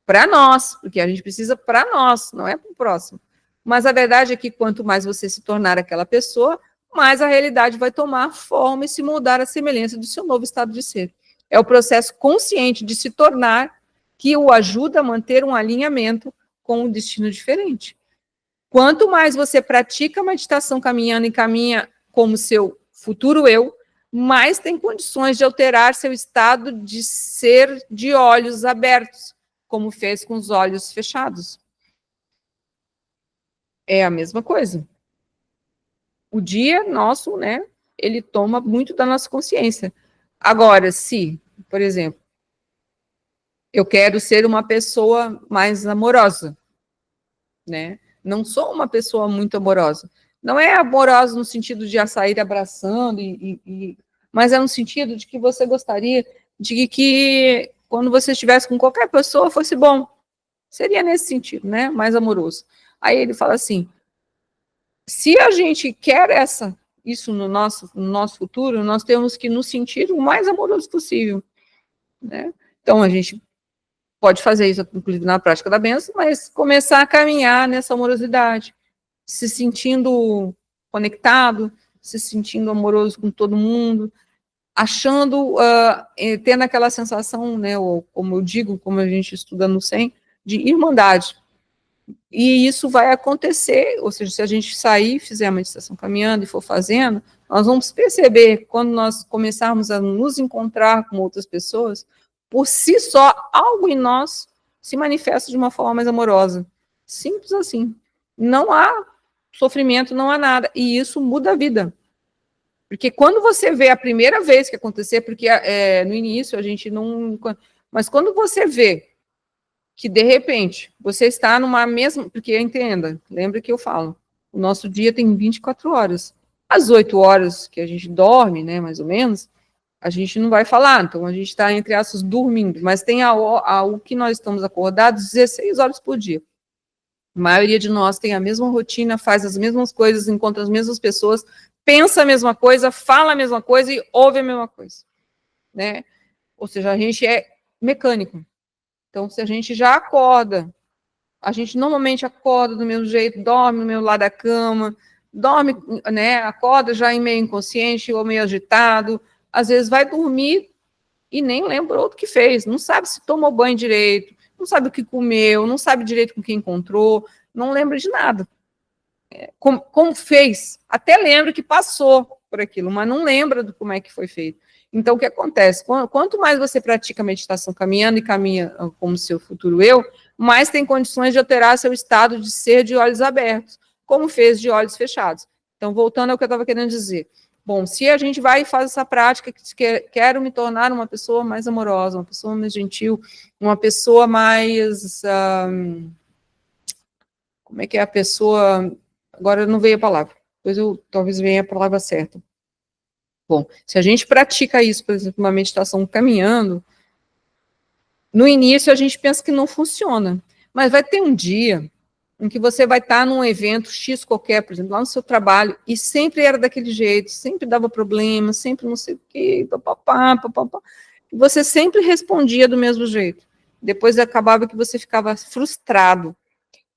Para nós, porque a gente precisa para nós, não é para o próximo. Mas a verdade é que quanto mais você se tornar aquela pessoa, mais a realidade vai tomar forma e se moldar à semelhança do seu novo estado de ser. É o processo consciente de se tornar que o ajuda a manter um alinhamento com um destino diferente. Quanto mais você pratica a meditação caminhando e caminha como seu futuro eu, mais tem condições de alterar seu estado de ser de olhos abertos, como fez com os olhos fechados. É a mesma coisa. O dia nosso, né, ele toma muito da nossa consciência. Agora, se, por exemplo, eu quero ser uma pessoa mais amorosa, né? Não sou uma pessoa muito amorosa. Não é amorosa no sentido de sair abraçando, mas é no sentido de que você gostaria de que quando você estivesse com qualquer pessoa fosse bom. Seria nesse sentido, né? Mais amoroso. Aí ele fala assim, se a gente quer isso no nosso futuro, nós temos que nos sentir o mais amoroso possível, né? Então, a gente pode fazer isso, inclusive, na prática da bênção, mas começar a caminhar nessa amorosidade, se sentindo conectado, se sentindo amoroso com todo mundo, achando, tendo aquela sensação, né, ou como eu digo, como a gente estuda no SEM, de irmandade. E isso vai acontecer, ou seja, se a gente sair, fizer a meditação caminhando e for fazendo, nós vamos perceber, quando nós começarmos a nos encontrar com outras pessoas, por si só, algo em nós se manifesta de uma forma mais amorosa. Simples assim. Não há sofrimento, não há nada. E isso muda a vida. Porque quando você vê a primeira vez que acontecer, porque no início a gente não... Mas quando você vê que, de repente, você está numa mesma... Porque, entenda, lembra que eu falo, o nosso dia tem 24 horas. As 8 horas que a gente dorme, né, mais ou menos, a gente não vai falar, então a gente está, entre aspas, dormindo, mas tem o que nós estamos acordados 16 horas por dia. A maioria de nós tem a mesma rotina, faz as mesmas coisas, encontra as mesmas pessoas, pensa a mesma coisa, fala a mesma coisa e ouve a mesma coisa, né? Ou seja, a gente é mecânico. Então, se a gente já acorda, a gente normalmente acorda do mesmo jeito, dorme no mesmo lado da cama, dorme, né, acorda já em meio inconsciente ou meio agitado, às vezes vai dormir e nem lembrou do que fez, não sabe se tomou banho direito, não sabe o que comeu, não sabe direito com quem encontrou, não lembra de nada. Como fez, até lembra que passou por aquilo, mas não lembra de como é que foi feito. Então, o que acontece? Quanto mais você pratica meditação caminhando e caminha como seu futuro eu, mais tem condições de alterar seu estado de ser de olhos abertos, como fez de olhos fechados. Então, voltando ao que eu estava querendo dizer. Bom, se a gente vai e faz essa prática, que quero me tornar uma pessoa mais amorosa, uma pessoa mais gentil, uma pessoa mais... como é que é a pessoa... Agora não veio a palavra, depois talvez venha a palavra certa. Bom, se a gente pratica isso, por exemplo, uma meditação caminhando, no início a gente pensa que não funciona, mas vai ter um dia em que você vai estar num evento X qualquer, por exemplo, lá no seu trabalho, e sempre era daquele jeito, sempre dava problema, sempre não sei o quê, papapá, papapá, e você sempre respondia do mesmo jeito. Depois acabava que você ficava frustrado.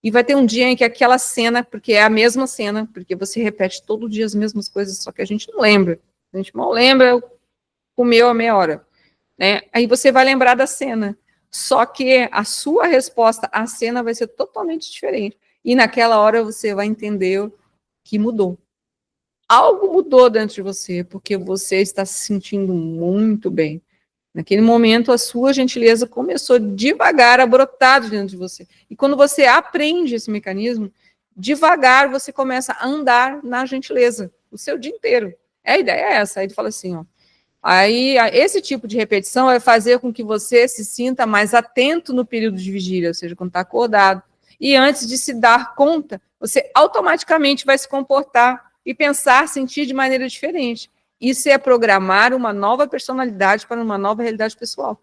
E vai ter um dia em que aquela cena, porque é a mesma cena, porque você repete todo dia as mesmas coisas, só que a gente não lembra. A gente mal lembra, comeu a meia hora. Né? Aí você vai lembrar da cena. Só que a sua resposta à cena vai ser totalmente diferente. E naquela hora você vai entender que mudou. Algo mudou dentro de você, porque você está se sentindo muito bem. Naquele momento, a sua gentileza começou devagar a brotar dentro de você. E quando você aprende esse mecanismo, devagar você começa a andar na gentileza o seu dia inteiro. A ideia é essa. Aí ele fala assim, ó. Aí, esse tipo de repetição vai fazer com que você se sinta mais atento no período de vigília, ou seja, quando está acordado. E antes de se dar conta, você automaticamente vai se comportar e pensar, sentir de maneira diferente. Isso é programar uma nova personalidade para uma nova realidade pessoal.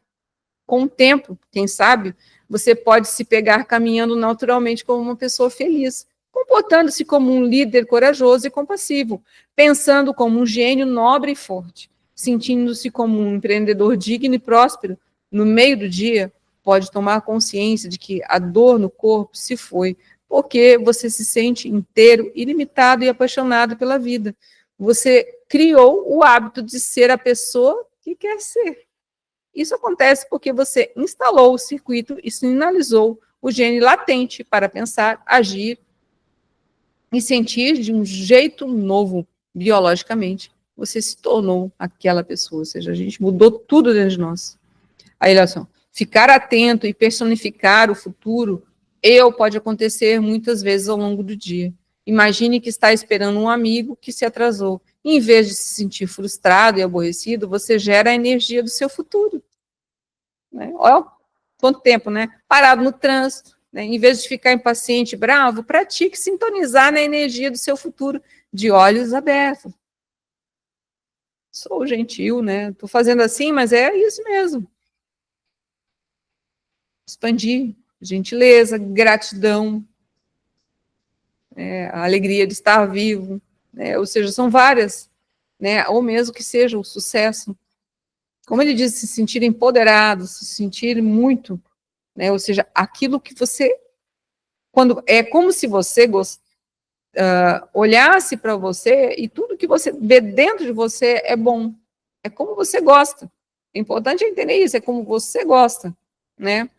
Com o tempo, quem sabe, você pode se pegar caminhando naturalmente como uma pessoa feliz, comportando-se como um líder corajoso e compassivo, pensando como um gênio nobre e forte, sentindo-se como um empreendedor digno e próspero. No meio do dia, pode tomar consciência de que a dor no corpo se foi, porque você se sente inteiro, ilimitado e apaixonado pela vida. Você criou o hábito de ser a pessoa que quer ser. Isso acontece porque você instalou o circuito e sinalizou o gene latente para pensar, agir e sentir de um jeito novo, biologicamente. Você se tornou aquela pessoa, ou seja, a gente mudou tudo dentro de nós. Aí, olha só, ficar atento e personificar o futuro, pode acontecer muitas vezes ao longo do dia. Imagine que está esperando um amigo que se atrasou. Em vez de se sentir frustrado e aborrecido, você gera a energia do seu futuro. Né? Olha quanto tempo, né? Parado no trânsito, né? Em vez de ficar impaciente, bravo, pratique sintonizar na energia do seu futuro, de olhos abertos. Sou gentil, né? Estou fazendo assim, mas é isso mesmo. Expandir, gentileza, gratidão, a alegria de estar vivo, né? Ou seja, são várias, né? Ou mesmo que seja o sucesso. Como ele diz, se sentir empoderado, se sentir muito, né? Ou seja, aquilo que você, quando é como se você olhasse para você e tudo que você vê dentro de você é bom, é como você gosta. É importante entender isso, é como você gosta, né?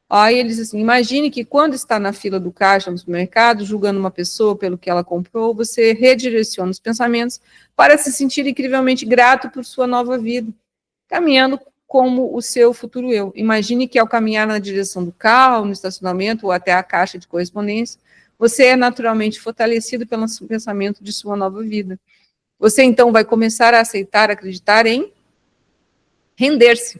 Aí ele diz assim, imagine que quando está na fila do caixa no supermercado, julgando uma pessoa pelo que ela comprou, você redireciona os pensamentos para se sentir incrivelmente grato por sua nova vida, caminhando como o seu futuro eu. Imagine que ao caminhar na direção do carro, no estacionamento ou até a caixa de correspondência, você é naturalmente fortalecido pelo pensamento de sua nova vida. Você então vai começar a aceitar, acreditar em render-se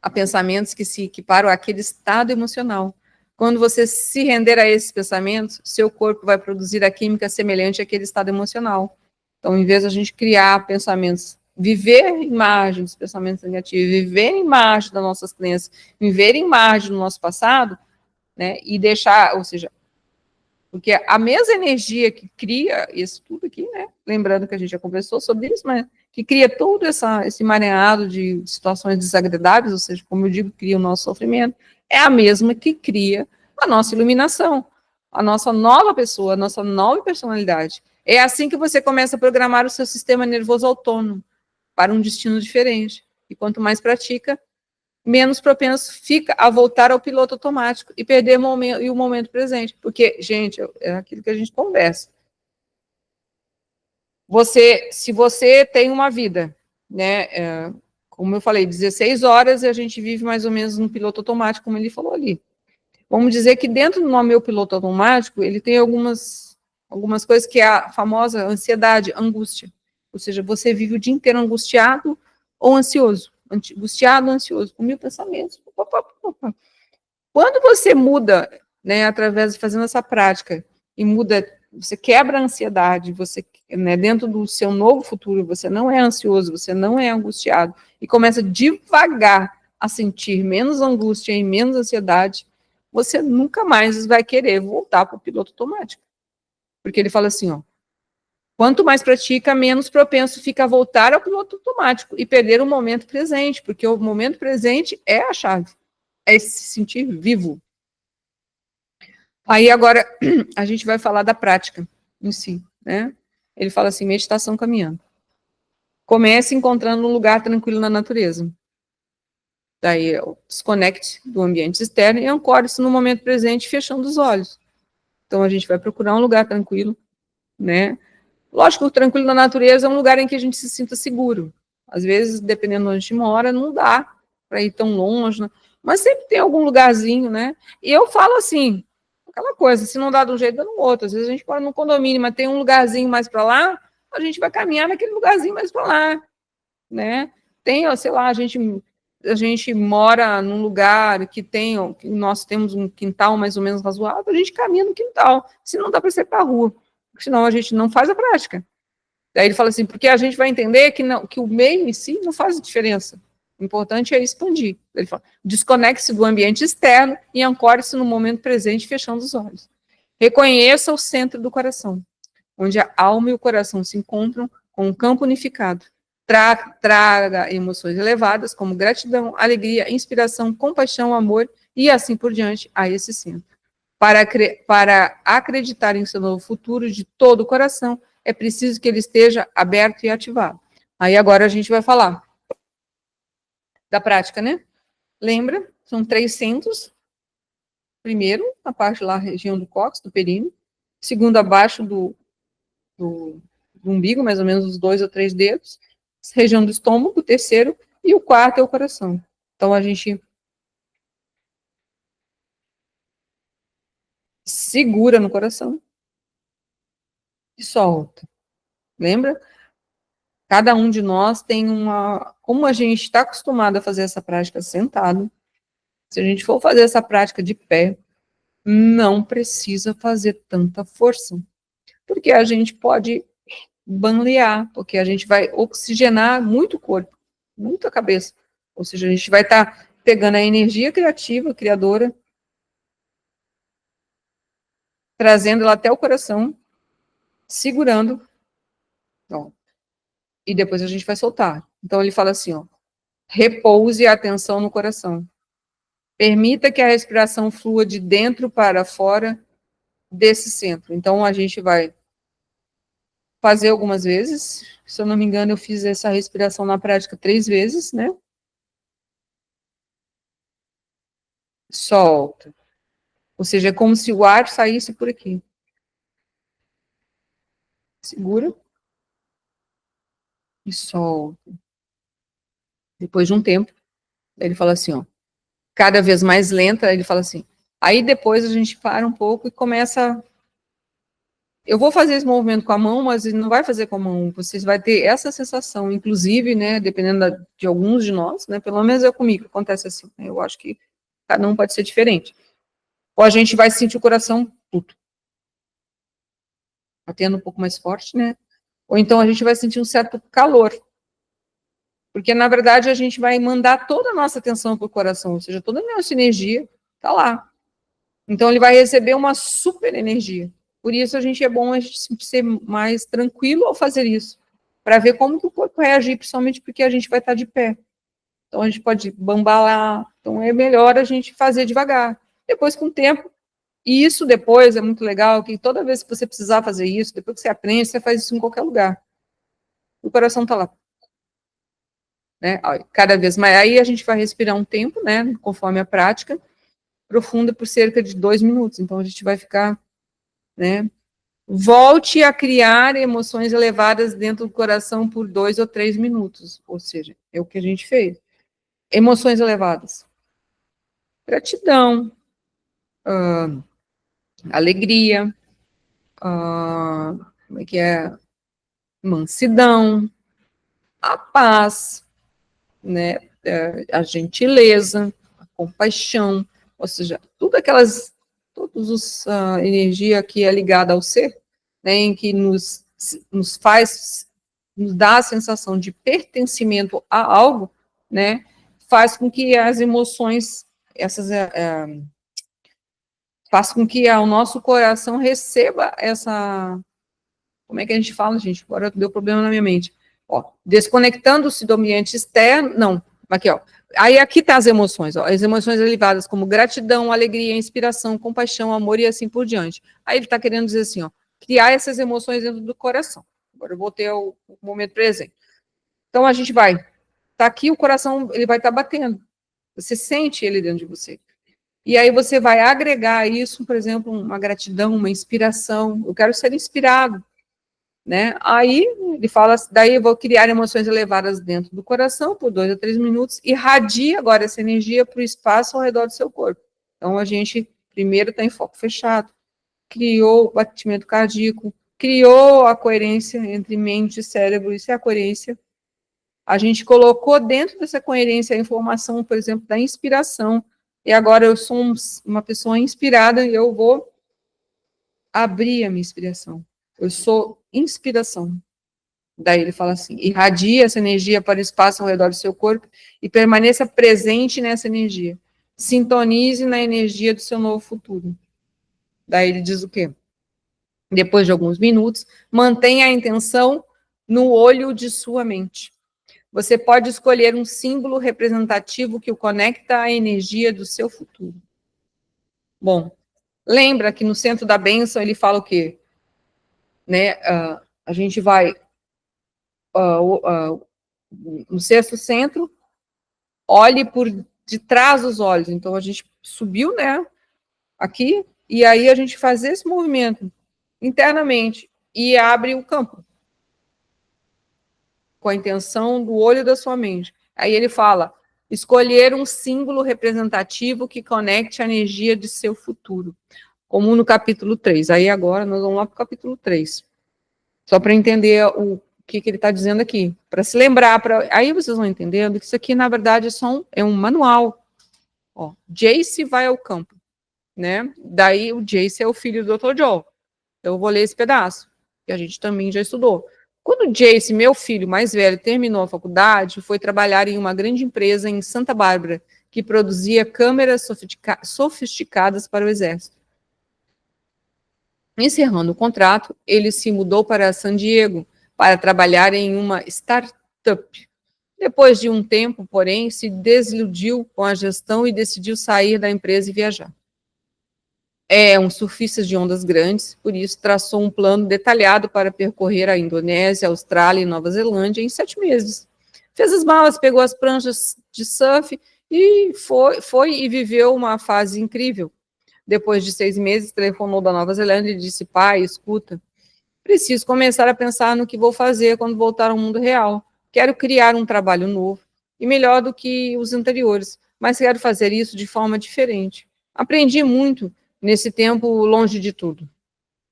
a pensamentos que se equiparam àquele estado emocional. Quando você se render a esses pensamentos, seu corpo vai produzir a química semelhante àquele estado emocional. Então, em vez de a gente criar pensamentos, viver imagem dos pensamentos negativos, viver imagem das nossas crenças, viver imagem do nosso passado, né, e deixar, ou seja, porque a mesma energia que cria isso tudo aqui, né? Lembrando que a gente já conversou sobre isso, mas que cria todo esse emaranhado de situações desagradáveis, ou seja, como eu digo, cria o nosso sofrimento, é a mesma que cria a nossa iluminação, a nossa nova pessoa, a nossa nova personalidade. É assim que você começa a programar o seu sistema nervoso autônomo para um destino diferente. E quanto mais pratica, menos propenso fica a voltar ao piloto automático e perder o momento presente. Porque, gente, é aquilo que a gente conversa. Se você tem uma vida, né, como eu falei, 16 horas e a gente vive mais ou menos no piloto automático, como ele falou ali. Vamos dizer que dentro do meu piloto automático, ele tem algumas coisas que é a famosa ansiedade, angústia. Ou seja, você vive o dia inteiro angustiado ou ansioso. Angustiado, ansioso, com mil pensamentos. Quando você muda, né, através de fazendo essa prática, e muda, você quebra a ansiedade, você, né, dentro do seu novo futuro, você não é ansioso, você não é angustiado, e começa devagar a sentir menos angústia e menos ansiedade, você nunca mais vai querer voltar para o piloto automático. Porque ele fala assim, ó, quanto mais pratica, menos propenso fica a voltar ao piloto automático e perder o momento presente, porque o momento presente é a chave, é se sentir vivo. Aí agora a gente vai falar da prática em si, né? Ele fala assim, meditação caminhando. Comece encontrando um lugar tranquilo na natureza. Daí desconecte do ambiente externo e ancore-se no momento presente, fechando os olhos. Então a gente vai procurar um lugar tranquilo, né? Lógico que o tranquilo na natureza é um lugar em que a gente se sinta seguro. Às vezes, dependendo de onde a gente mora, não dá para ir tão longe, né? Mas sempre tem algum lugarzinho, né? E eu falo assim, aquela coisa, se não dá de um jeito, dá no outro. Às vezes a gente mora num condomínio, mas tem um lugarzinho mais para lá, a gente vai caminhar naquele lugarzinho mais para lá, né? Tem, sei lá, a gente mora num lugar que nós temos um quintal mais ou menos razoável, a gente caminha no quintal, se não dá para ser para a rua, senão a gente não faz a prática. Daí ele fala assim, porque a gente vai entender que, não, que o meio em si não faz diferença. O importante é expandir. Ele fala, desconecte-se do ambiente externo e ancore-se no momento presente, fechando os olhos. Reconheça o centro do coração, onde a alma e o coração se encontram com um campo unificado. Traga emoções elevadas, como gratidão, alegria, inspiração, compaixão, amor e assim por diante a esse centro. Para acreditar em seu novo futuro de todo o coração, é preciso que ele esteja aberto e ativado. Aí agora a gente vai falar da prática, né? Lembra? São 3 centros. Primeiro, a parte lá, região do cóccix, do períneo. Segundo, abaixo do umbigo, mais ou menos os 2 ou 3 dedos. Região do estômago, terceiro. E o quarto é o coração. Então, a gente segura no coração e solta. Lembra? Cada um de nós tem uma... Como a gente está acostumado a fazer essa prática sentado, se a gente for fazer essa prática de pé, não precisa fazer tanta força, porque a gente pode banlear, porque a gente vai oxigenar muito o corpo, muito a cabeça. Ou seja, a gente vai estar pegando a energia criativa, criadora, trazendo ela até o coração, segurando Ó, e depois a gente vai soltar. Então, ele fala assim, ó, repouse a atenção no coração. Permita que a respiração flua de dentro para fora desse centro. Então, a gente vai fazer algumas vezes. Se eu não me engano, eu fiz essa respiração na prática 3 vezes, né? Solta. Ou seja, é como se o ar saísse por aqui. Segura e solta. Depois de um tempo, ele fala assim, ó, cada vez mais lenta, ele fala assim. Aí depois a gente para um pouco e começa. Eu vou fazer esse movimento com a mão, mas ele não vai fazer com a mão. Vocês vai ter essa sensação, inclusive, né, dependendo de alguns de nós, né, pelo menos é comigo, acontece assim. Né, eu acho que cada um pode ser diferente. Ou a gente vai sentir o coração batendo um pouco mais forte, né? Ou então a gente vai sentir um certo calor. Porque, na verdade, a gente vai mandar toda a nossa atenção para o coração, ou seja, toda a nossa energia está lá. Então, ele vai receber uma super energia. Por isso, é bom a gente ser mais tranquilo ao fazer isso, para ver como que o corpo reagir, principalmente porque a gente vai estar de pé. Então, a gente pode bambalar. Então, é melhor a gente fazer devagar. Depois, com o tempo, e isso depois é muito legal, que toda vez que você precisar fazer isso, depois que você aprende, você faz isso em qualquer lugar. O coração está lá. Né? Cada vez mais. Aí a gente vai respirar um tempo, né? Conforme a prática, profunda por cerca de 2 minutos. Então a gente vai ficar, né? Volte a criar emoções elevadas dentro do coração por 2 ou 3 minutos. Ou seja, é o que a gente fez. Emoções elevadas. Gratidão, alegria, como é que é? Mansidão, a paz, né? A gentileza, a compaixão, ou seja, todos a energia que é ligada ao ser, né, em que nos faz, nos dá a sensação de pertencimento a algo, né, faz com que as emoções, faz com que o nosso coração receba essa, como é que a gente fala, gente? Agora deu problema na minha mente. Ó, desconectando-se do ambiente externo, não, aqui, ó. Aí aqui tá as emoções, ó, as emoções elevadas como gratidão, alegria, inspiração, compaixão, amor e assim por diante. Aí ele está querendo dizer assim, ó, criar essas emoções dentro do coração. Agora eu vou ter o momento presente. Então a gente vai, tá aqui o coração, ele vai estar batendo. Você sente ele dentro de você. E aí você vai agregar isso, por exemplo, uma gratidão, uma inspiração. Eu quero ser inspirado. Né? Aí ele fala, daí eu vou criar emoções elevadas dentro do coração por 2 a 3 minutos, irradia agora essa energia para o espaço ao redor do seu corpo. Então a gente primeiro está em foco fechado, criou o batimento cardíaco, criou a coerência entre mente e cérebro, isso é a coerência. A gente colocou dentro dessa coerência a informação, por exemplo, da inspiração, e agora eu sou uma pessoa inspirada e eu vou abrir a minha inspiração. Eu sou inspiração. Daí ele fala assim, irradie essa energia para o espaço ao redor do seu corpo e permaneça presente nessa energia. Sintonize na energia do seu novo futuro. Daí ele diz o quê? Depois de alguns minutos, mantenha a intenção no olho de sua mente. Você pode escolher um símbolo representativo que o conecta à energia do seu futuro. Bom, lembra que no centro da bênção ele fala o quê? Né, a gente vai no sexto centro, olhe por de trás dos olhos. Então, a gente subiu, né, aqui, e aí a gente faz esse movimento internamente e abre o campo com a intenção do olho da sua mente. Aí ele fala, escolher um símbolo representativo que conecte a energia de seu futuro, como no capítulo 3. Aí agora nós vamos lá para o capítulo 3. Só para entender o que ele está dizendo aqui. Para se lembrar, aí vocês vão entendendo que isso aqui, na verdade, é um manual. Ó, Jace vai ao campo, né? Daí o Jace é o filho do Dr. Joe. Então, eu vou ler esse pedaço, que a gente também já estudou. Quando o Jace, meu filho mais velho, terminou a faculdade, foi trabalhar em uma grande empresa em Santa Bárbara, que produzia câmeras sofisticadas para o exército. Encerrando o contrato, ele se mudou para San Diego, para trabalhar em uma startup. Depois de um tempo, porém, se desiludiu com a gestão e decidiu sair da empresa e viajar. É um surfista de ondas grandes, por isso traçou um plano detalhado para percorrer a Indonésia, Austrália e Nova Zelândia em 7 meses. Fez as malas, pegou as pranchas de surf e foi e viveu uma fase incrível. Depois de 6 meses, telefonou da Nova Zelândia e disse: pai, escuta, preciso começar a pensar no que vou fazer quando voltar ao mundo real. Quero criar um trabalho novo e melhor do que os anteriores, mas quero fazer isso de forma diferente. Aprendi muito nesse tempo longe de tudo.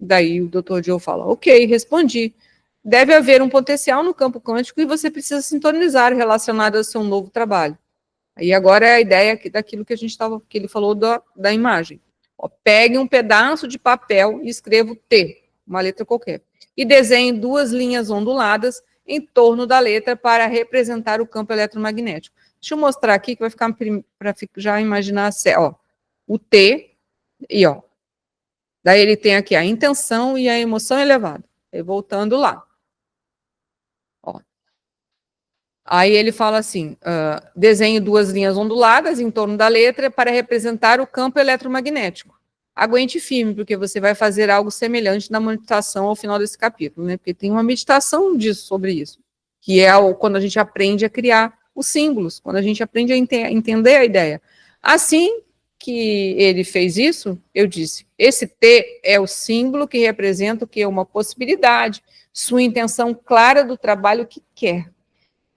Daí o Dr. Joe fala: ok, respondi. Deve haver um potencial no campo quântico e você precisa sintonizar relacionado ao seu novo trabalho. Aí agora é a ideia daquilo que a gente estava, que ele falou da imagem. Ó, pegue um pedaço de papel e escreva o T, uma letra qualquer, e desenhe 2 linhas onduladas em torno da letra para representar o campo eletromagnético. Deixa eu mostrar aqui que vai ficar para já imaginar, ó, o T e ó. Daí ele tem aqui a intenção e a emoção elevada. E voltando lá. Ó. Aí ele fala assim, desenhe 2 linhas onduladas em torno da letra para representar o campo eletromagnético. Aguente firme, porque você vai fazer algo semelhante na meditação ao final desse capítulo, né? Porque tem uma meditação sobre isso, que é quando a gente aprende a criar os símbolos, quando a gente aprende a entender a ideia. Assim que ele fez isso, eu disse, esse T é o símbolo que representa o que é uma possibilidade, sua intenção clara do trabalho que quer.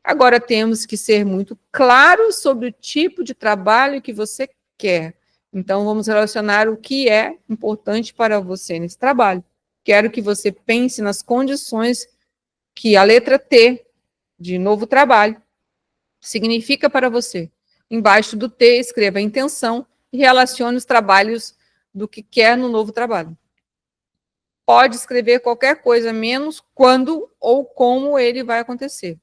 Agora temos que ser muito claros sobre o tipo de trabalho que você quer. Então, vamos relacionar o que é importante para você nesse trabalho. Quero que você pense nas condições que a letra T, de novo trabalho, significa para você. Embaixo do T, escreva a intenção e relacione os trabalhos do que quer no novo trabalho. Pode escrever qualquer coisa, menos quando ou como ele vai acontecer.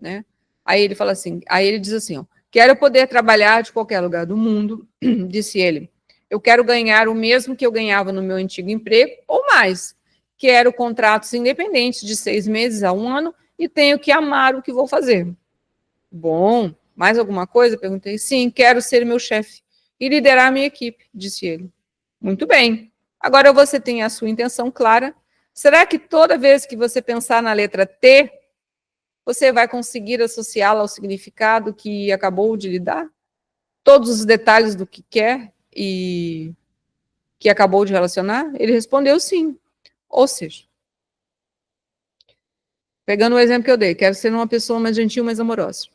Né? Aí ele fala assim, aí ele diz assim, ó, quero poder trabalhar de qualquer lugar do mundo, disse ele. Eu quero ganhar o mesmo que eu ganhava no meu antigo emprego, ou mais. Quero contratos independentes de 6 meses a 1 ano e tenho que amar o que vou fazer. Bom, mais alguma coisa? Perguntei. Sim, quero ser meu chefe e liderar a minha equipe, disse ele. Muito bem. Agora você tem a sua intenção clara. Será que toda vez que você pensar na letra T, você vai conseguir associá-la ao significado que acabou de lhe dar? Todos os detalhes do que quer e que acabou de relacionar? Ele respondeu sim. Ou seja, pegando o exemplo que eu dei, quero ser uma pessoa mais gentil, mais amorosa.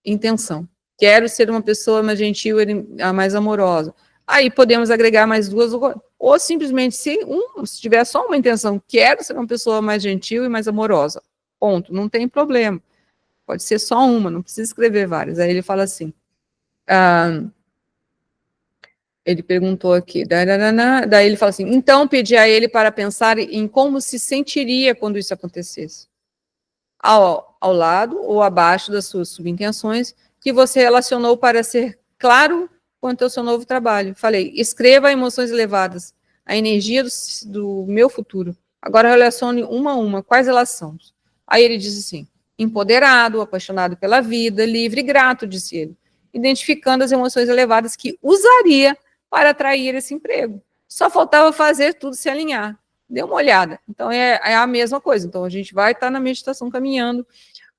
Intenção. Quero ser uma pessoa mais gentil e mais amorosa. Aí podemos agregar mais 2, ou simplesmente, se tiver só uma intenção, quero ser uma pessoa mais gentil e mais amorosa. Ponto, não tem problema. Pode ser só uma, não precisa escrever várias. Aí ele fala assim, ele perguntou aqui, daí ele fala assim, então pedi a ele para pensar em como se sentiria quando isso acontecesse. Ao lado ou abaixo das suas subintenções, que você relacionou para ser claro quanto ao seu novo trabalho. Falei, escreva emoções elevadas, a energia do meu futuro. Agora relacione uma a uma, quais elas são? Aí ele diz assim, empoderado, apaixonado pela vida, livre e grato, disse ele, identificando as emoções elevadas que usaria para atrair esse emprego. Só faltava fazer tudo se alinhar. Dê uma olhada. Então, é a mesma coisa. Então, a gente vai estar na meditação caminhando.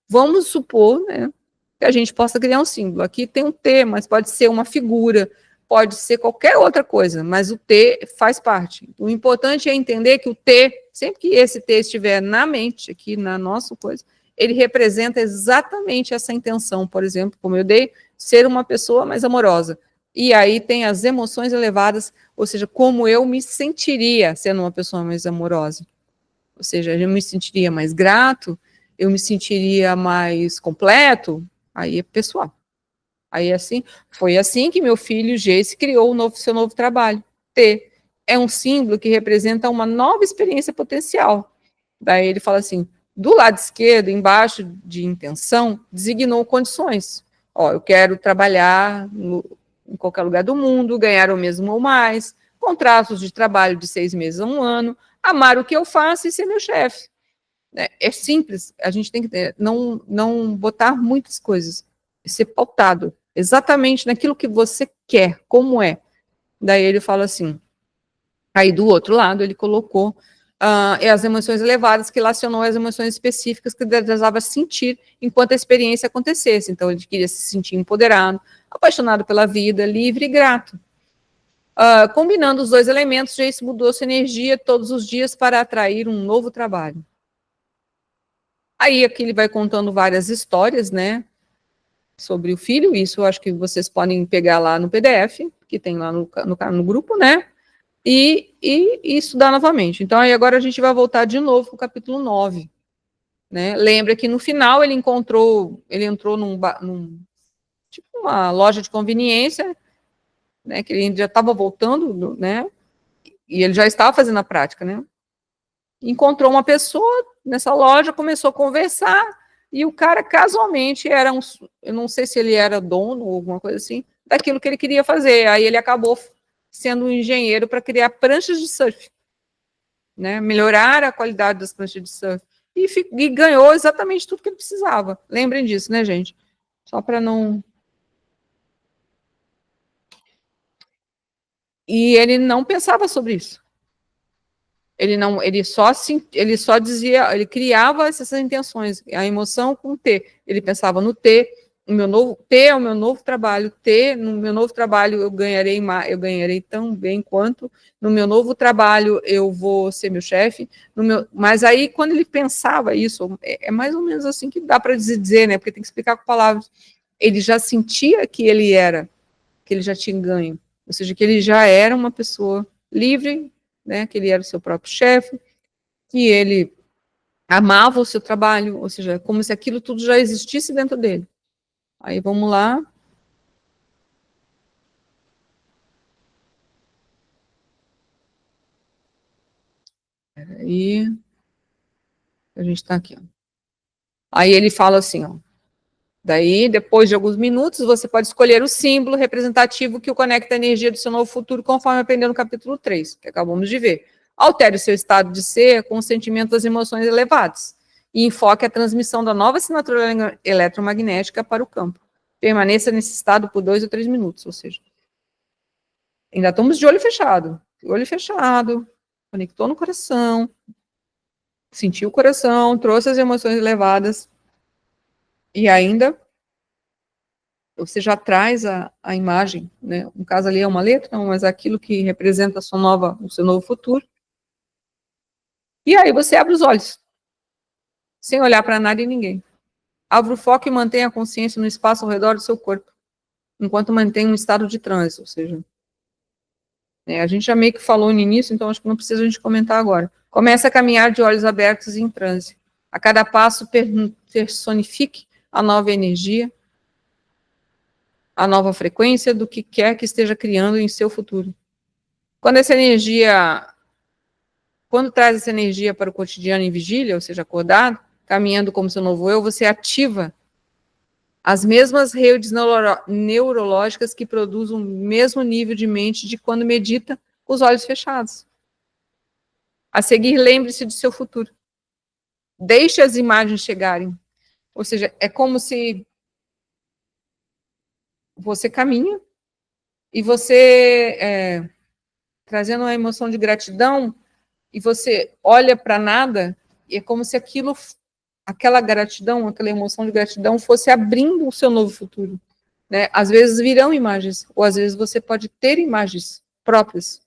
Vamos supor, né, que a gente possa criar um símbolo. Aqui tem um T, mas pode ser uma figura, pode ser qualquer outra coisa, mas o T faz parte. O importante é entender que o T, sempre que esse T estiver na mente, aqui na nossa coisa, ele representa exatamente essa intenção. Por exemplo, como eu dei, ser uma pessoa mais amorosa. E aí tem as emoções elevadas, ou seja, como eu me sentiria sendo uma pessoa mais amorosa. Ou seja, eu me sentiria mais grato, eu me sentiria mais completo, aí é pessoal. Aí assim, foi assim que meu filho Jace criou seu novo trabalho. T é um símbolo que representa uma nova experiência potencial. Daí ele fala assim, do lado esquerdo, embaixo de intenção, designou condições. Ó, eu quero trabalhar em qualquer lugar do mundo, ganhar o mesmo ou mais, contratos de trabalho de 6 meses a 1 ano, amar o que eu faço e ser meu chefe. né? É simples, a gente tem que não botar muitas coisas, ser pautado exatamente naquilo que você quer, como é. Daí ele fala assim, aí do outro lado ele colocou as emoções elevadas, que relacionou as emoções específicas que ele desejava sentir enquanto a experiência acontecesse. Então ele queria se sentir empoderado, apaixonado pela vida, livre e grato. Combinando os dois elementos, Jace mudou sua energia todos os dias para atrair um novo trabalho. Aí aqui ele vai contando várias histórias, né, sobre o filho. Isso eu acho que vocês podem pegar lá no PDF, que tem lá no grupo, né, e estudar novamente. Então aí agora a gente vai voltar de novo para o capítulo 9. Né? Lembra que no final ele entrou tipo uma loja de conveniência, né, que ele já estava voltando, né, e ele já estava fazendo a prática, né, encontrou uma pessoa nessa loja, começou a conversar, e o cara casualmente eu não sei se ele era dono ou alguma coisa assim, daquilo que ele queria fazer, aí ele acabou sendo um engenheiro para criar pranchas de surf, né, melhorar a qualidade das pranchas de surf, e ganhou exatamente tudo que ele precisava, lembrem disso, né, gente, só para não... E ele não pensava sobre isso. Ele só dizia, ele criava essas intenções, a emoção com T. Ele pensava no T, T é o meu novo trabalho, no meu novo trabalho eu ganharei tão bem quanto, no meu novo trabalho eu vou ser meu chefe, mas aí quando ele pensava isso, é mais ou menos assim que dá para dizer, né? Porque tem que explicar com palavras. Ele já sentia que ele já tinha ganho, ou seja, que ele já era uma pessoa livre, né, que ele era o seu próprio chefe, que ele amava o seu trabalho, ou seja, como se aquilo tudo já existisse dentro dele. Aí vamos lá. Aí a gente está aqui. Ó. Aí ele fala assim, ó. Daí, depois de alguns minutos, você pode escolher o símbolo representativo que o conecta à energia do seu novo futuro, conforme aprendeu no capítulo 3, que acabamos de ver. Altere o seu estado de ser com o sentimento das emoções elevadas e enfoque a transmissão da nova assinatura eletromagnética para o campo. Permaneça nesse estado por 2 ou 3 minutos, ou seja, ainda estamos de olho fechado. Olho fechado, conectou no coração, sentiu o coração, trouxe as emoções elevadas e ainda você já traz a imagem, né? No caso ali é uma letra, mas aquilo que representa o seu novo futuro. E aí você abre os olhos, sem olhar para nada e ninguém. Abra o foco e mantenha a consciência no espaço ao redor do seu corpo, enquanto mantém um estado de transe, ou seja, a gente já meio que falou no início, então acho que não precisa a gente comentar agora. Começa a caminhar de olhos abertos em transe. A cada passo personifique a nova energia, a nova frequência do que quer que esteja criando em seu futuro. Quando traz essa energia para o cotidiano em vigília, ou seja, acordado, caminhando como seu novo eu, você ativa as mesmas redes neurológicas que produzem o mesmo nível de mente de quando medita com os olhos fechados. A seguir, lembre-se do seu futuro. Deixe as imagens chegarem. Ou seja, é como se você caminha e você, trazendo uma emoção de gratidão, e você olha para nada, e é como se aquela gratidão, aquela emoção de gratidão fosse abrindo o seu novo futuro. Né? Às vezes virão imagens, ou às vezes você pode ter imagens próprias,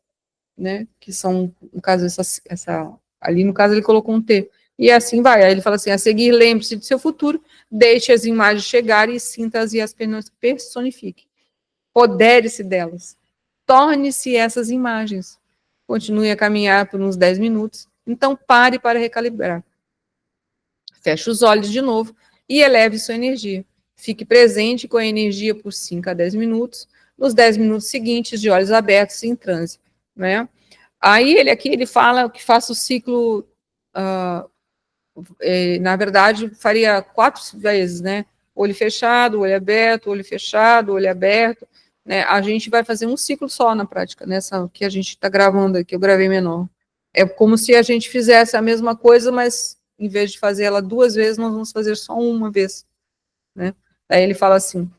né? Que são, no caso, ali no caso ele colocou um T. E assim vai. Aí ele fala assim: a seguir, lembre-se do seu futuro, deixe as imagens chegarem e sinta-as e as personifique. Podere-se delas. Torne-se essas imagens. Continue a caminhar por uns 10 minutos. Então, pare para recalibrar. Feche os olhos de novo e eleve sua energia. Fique presente com a energia por 5 a 10 minutos. Nos 10 minutos seguintes, de olhos abertos, em transe. Né? Aí ele fala que faça o ciclo, na verdade, faria 4 vezes, né? Olho fechado, olho aberto, olho fechado, olho aberto. Né? A gente vai fazer um ciclo só na prática, nessa que a gente está gravando aqui, eu gravei menor. É como se a gente fizesse a mesma coisa, mas em vez de fazer ela 2 vezes, nós vamos fazer só uma vez, né? Daí ele fala assim,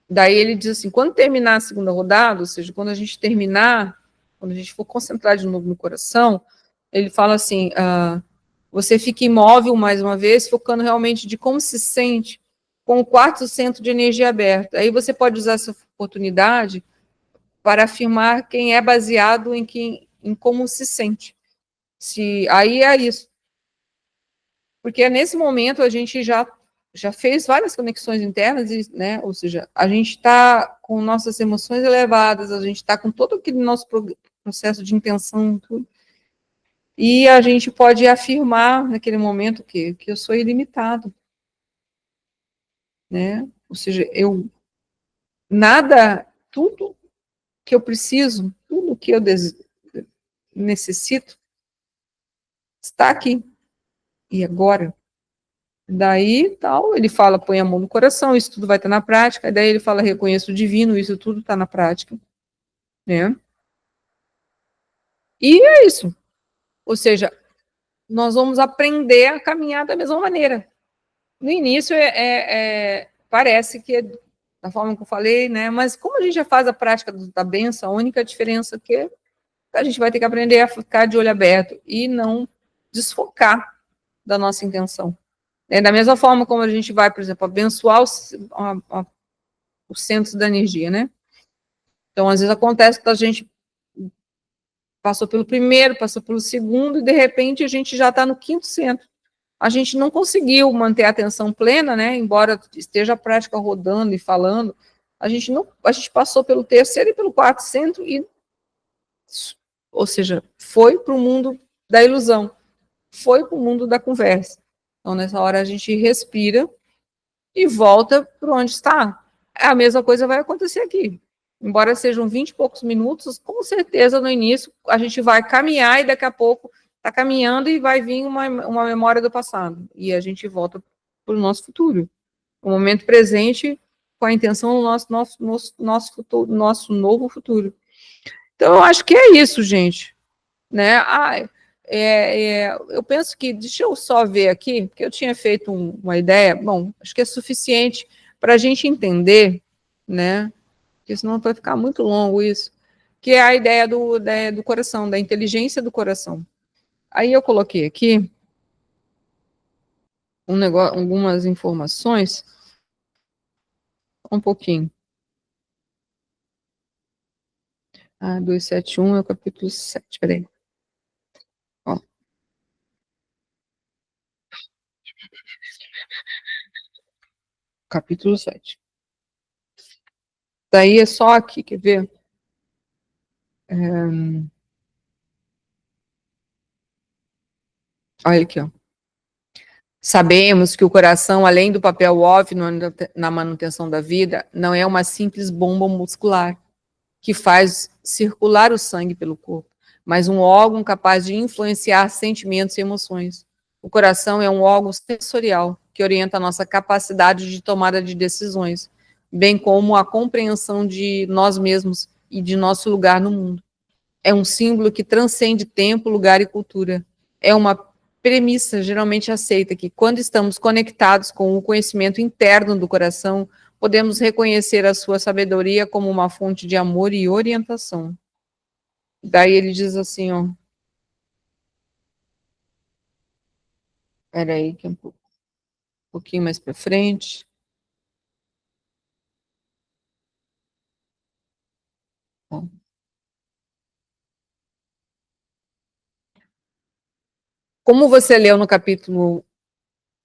daí ele diz assim, quando terminar a segunda rodada, ou seja, quando a gente terminar, quando a gente for concentrar de novo no coração, ele fala assim, você fica imóvel mais uma vez, focando realmente de como se sente com o quarto centro de energia aberto. Aí você pode usar essa oportunidade para afirmar quem é baseado em como se sente. Aí é isso. Porque nesse momento a gente já fez várias conexões internas, né? Ou seja, a gente está com nossas emoções elevadas, a gente está com todo aquele nosso processo de intenção, tudo. E a gente pode afirmar naquele momento que eu sou ilimitado, né? Ou seja, tudo que eu preciso, tudo que eu necessito, está aqui e agora. Daí, tal, ele fala, põe a mão no coração, isso tudo vai estar na prática. Daí ele fala, reconheço o divino, isso tudo está na prática, né? E é isso. Ou seja, nós vamos aprender a caminhar da mesma maneira. No início, parece que é da forma que eu falei, né? Mas como a gente já faz a prática da benção, a única diferença é que a gente vai ter que aprender a ficar de olho aberto e não desfocar da nossa intenção. Da mesma forma como a gente vai, por exemplo, abençoar os centros da energia, né? Então, às vezes acontece que a gente passou pelo primeiro, passou pelo segundo, e de repente a gente já está no quinto centro. A gente não conseguiu manter a atenção plena, né? Embora esteja a prática rodando e falando, a gente passou pelo terceiro e pelo quarto centro, ou seja, foi para o mundo da ilusão, foi para o mundo da conversa. Então, nessa hora, a gente respira e volta para onde está. A mesma coisa vai acontecer aqui. Embora sejam 20 e poucos minutos, com certeza no início a gente vai caminhar e daqui a pouco está caminhando e vai vir uma memória do passado. E a gente volta para o nosso futuro. O momento presente com a intenção do nosso novo futuro. Então, eu acho que é isso, gente. Né? Eu penso que, deixa eu só ver aqui, porque eu tinha feito uma ideia, bom, acho que é suficiente para a gente entender, né? Porque senão vai ficar muito longo isso, que é a ideia do coração, da inteligência do coração. Aí eu coloquei aqui algumas informações, um pouquinho. 271 é o capítulo 7, peraí. Ó. Capítulo 7. Daí é só aqui, quer ver? Olha aqui, ó. Sabemos que o coração, além do papel óbvio na manutenção da vida, não é uma simples bomba muscular que faz circular o sangue pelo corpo, mas um órgão capaz de influenciar sentimentos e emoções. O coração é um órgão sensorial que orienta a nossa capacidade de tomada de decisões, bem como a compreensão de nós mesmos e de nosso lugar no mundo. É um símbolo que transcende tempo, lugar e cultura. É uma premissa geralmente aceita que, quando estamos conectados com o conhecimento interno do coração, podemos reconhecer a sua sabedoria como uma fonte de amor e orientação. Daí ele diz assim, ó. Espera aí, que é um pouquinho mais para frente. Ó. Como você leu no capítulo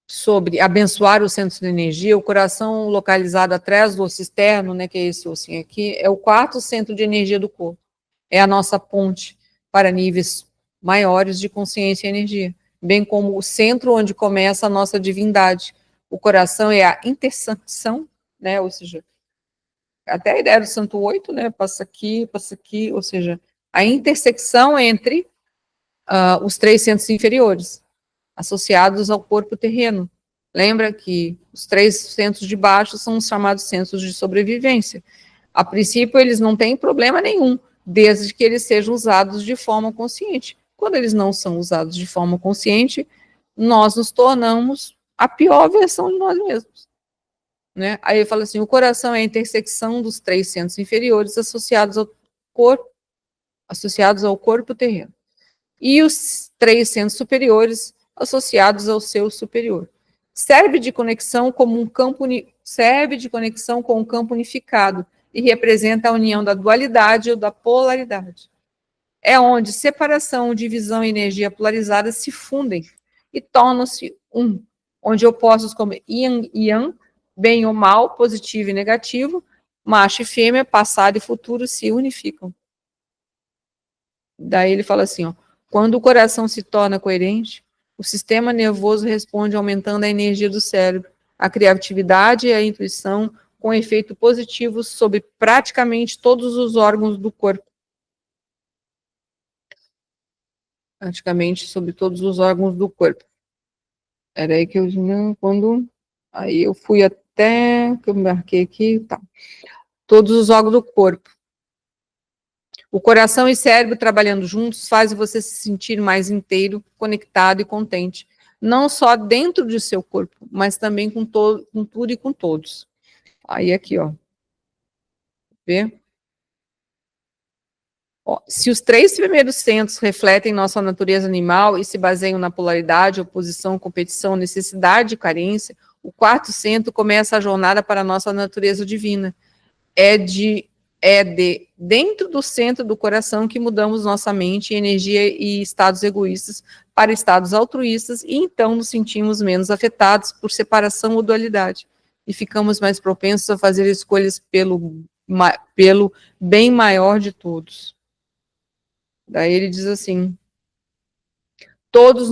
sobre abençoar os centros de energia, o coração localizado atrás do osso externo, né, que é esse ossinho aqui, é o quarto centro de energia do corpo. É a nossa ponte para níveis maiores de consciência e energia, bem como o centro onde começa a nossa divindade. O coração é a intersecção, né, ou seja, até a ideia do santo 8, né, passa aqui, ou seja, a intersecção entre os 3 centros inferiores, associados ao corpo terreno. Lembra que os 3 centros de baixo são os chamados centros de sobrevivência. A princípio, eles não têm problema nenhum, desde que eles sejam usados de forma consciente. Quando eles não são usados de forma consciente, nós nos tornamos a pior versão de nós mesmos. Né? Aí ele fala assim, o coração é a intersecção dos 3 centros inferiores associados ao corpo terreno, e os 3 centros superiores associados ao seu superior. Serve de conexão com um campo unificado e representa a união da dualidade ou da polaridade. É onde separação, divisão e energia polarizada se fundem e tornam-se um, onde opostos como yin e yang, bem ou mal, positivo e negativo, macho e fêmea, passado e futuro se unificam. Daí ele fala assim, ó, quando o coração se torna coerente, o sistema nervoso responde aumentando a energia do cérebro, a criatividade e a intuição, com efeito positivo sobre praticamente todos os órgãos do corpo. Praticamente sobre todos os órgãos do corpo. Era aí que eu quando aí eu fui até que eu marquei aqui, tá. Todos os órgãos do corpo. O coração e cérebro trabalhando juntos fazem você se sentir mais inteiro, conectado e contente, não só dentro de seu corpo, mas também com tudo e com todos. Aí aqui, ó. Vê? Ó, se os 3 primeiros centros refletem nossa natureza animal e se baseiam na polaridade, oposição, competição, necessidade e carência, o 4º centro começa a jornada para a nossa natureza divina. É de dentro do centro do coração que mudamos nossa mente, energia e estados egoístas para estados altruístas e então nos sentimos menos afetados por separação ou dualidade e ficamos mais propensos a fazer escolhas pelo bem maior de todos. Daí ele diz assim, todos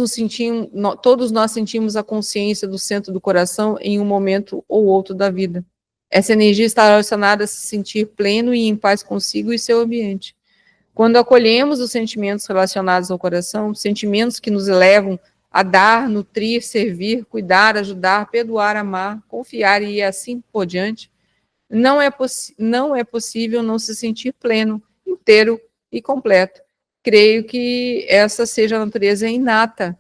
nós sentimos a consciência do centro do coração em um momento ou outro da vida. Essa energia está relacionada a se sentir pleno e em paz consigo e seu ambiente. Quando acolhemos os sentimentos relacionados ao coração, sentimentos que nos levam a dar, nutrir, servir, cuidar, ajudar, perdoar, amar, confiar e assim por diante, não é possível não se sentir pleno, inteiro e completo. Creio que essa seja a natureza inata,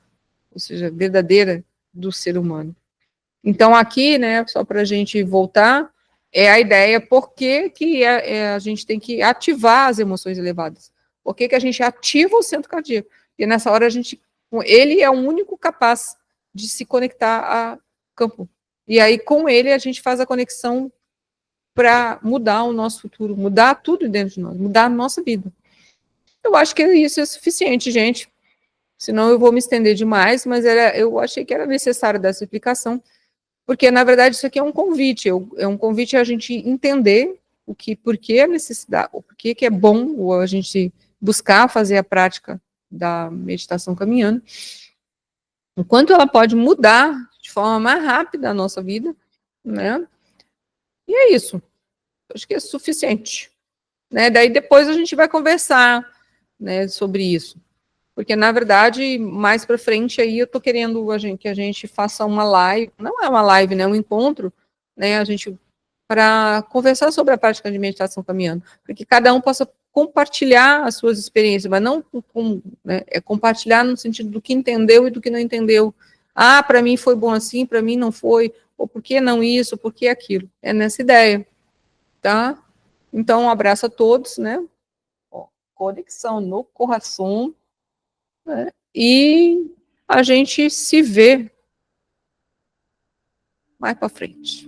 ou seja, verdadeira do ser humano. Então, aqui, né, só para a gente voltar, é a ideia por que a gente tem que ativar as emoções elevadas. Por que a gente ativa o centro cardíaco? E nessa hora ele é o único capaz de se conectar a campo. E aí, com ele, a gente faz a conexão para mudar o nosso futuro, mudar tudo dentro de nós, mudar a nossa vida. Eu acho que isso é suficiente, gente. Senão eu vou me estender demais, mas eu achei que era necessário dessa explicação, porque, na verdade, isso aqui é um convite, é um convite a gente entender por que a necessidade, o porquê que é bom a gente buscar fazer a prática da meditação caminhando, o quanto ela pode mudar de forma mais rápida a nossa vida, né? E é isso. Acho que é suficiente. Né? Daí depois a gente vai conversar, né, sobre isso. Porque, na verdade, mais para frente aí eu estou querendo que a gente faça uma live, não é uma live, né, um encontro, né, para conversar sobre a prática de meditação caminhando, para que cada um possa compartilhar as suas experiências, mas não né, compartilhar no sentido do que entendeu e do que não entendeu. Ah, para mim foi bom assim, para mim não foi, ou por que não isso, por que aquilo? É nessa ideia, tá? Então, um abraço a todos, né? Conexão no coração, né? E a gente se vê mais para frente.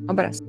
Um abraço.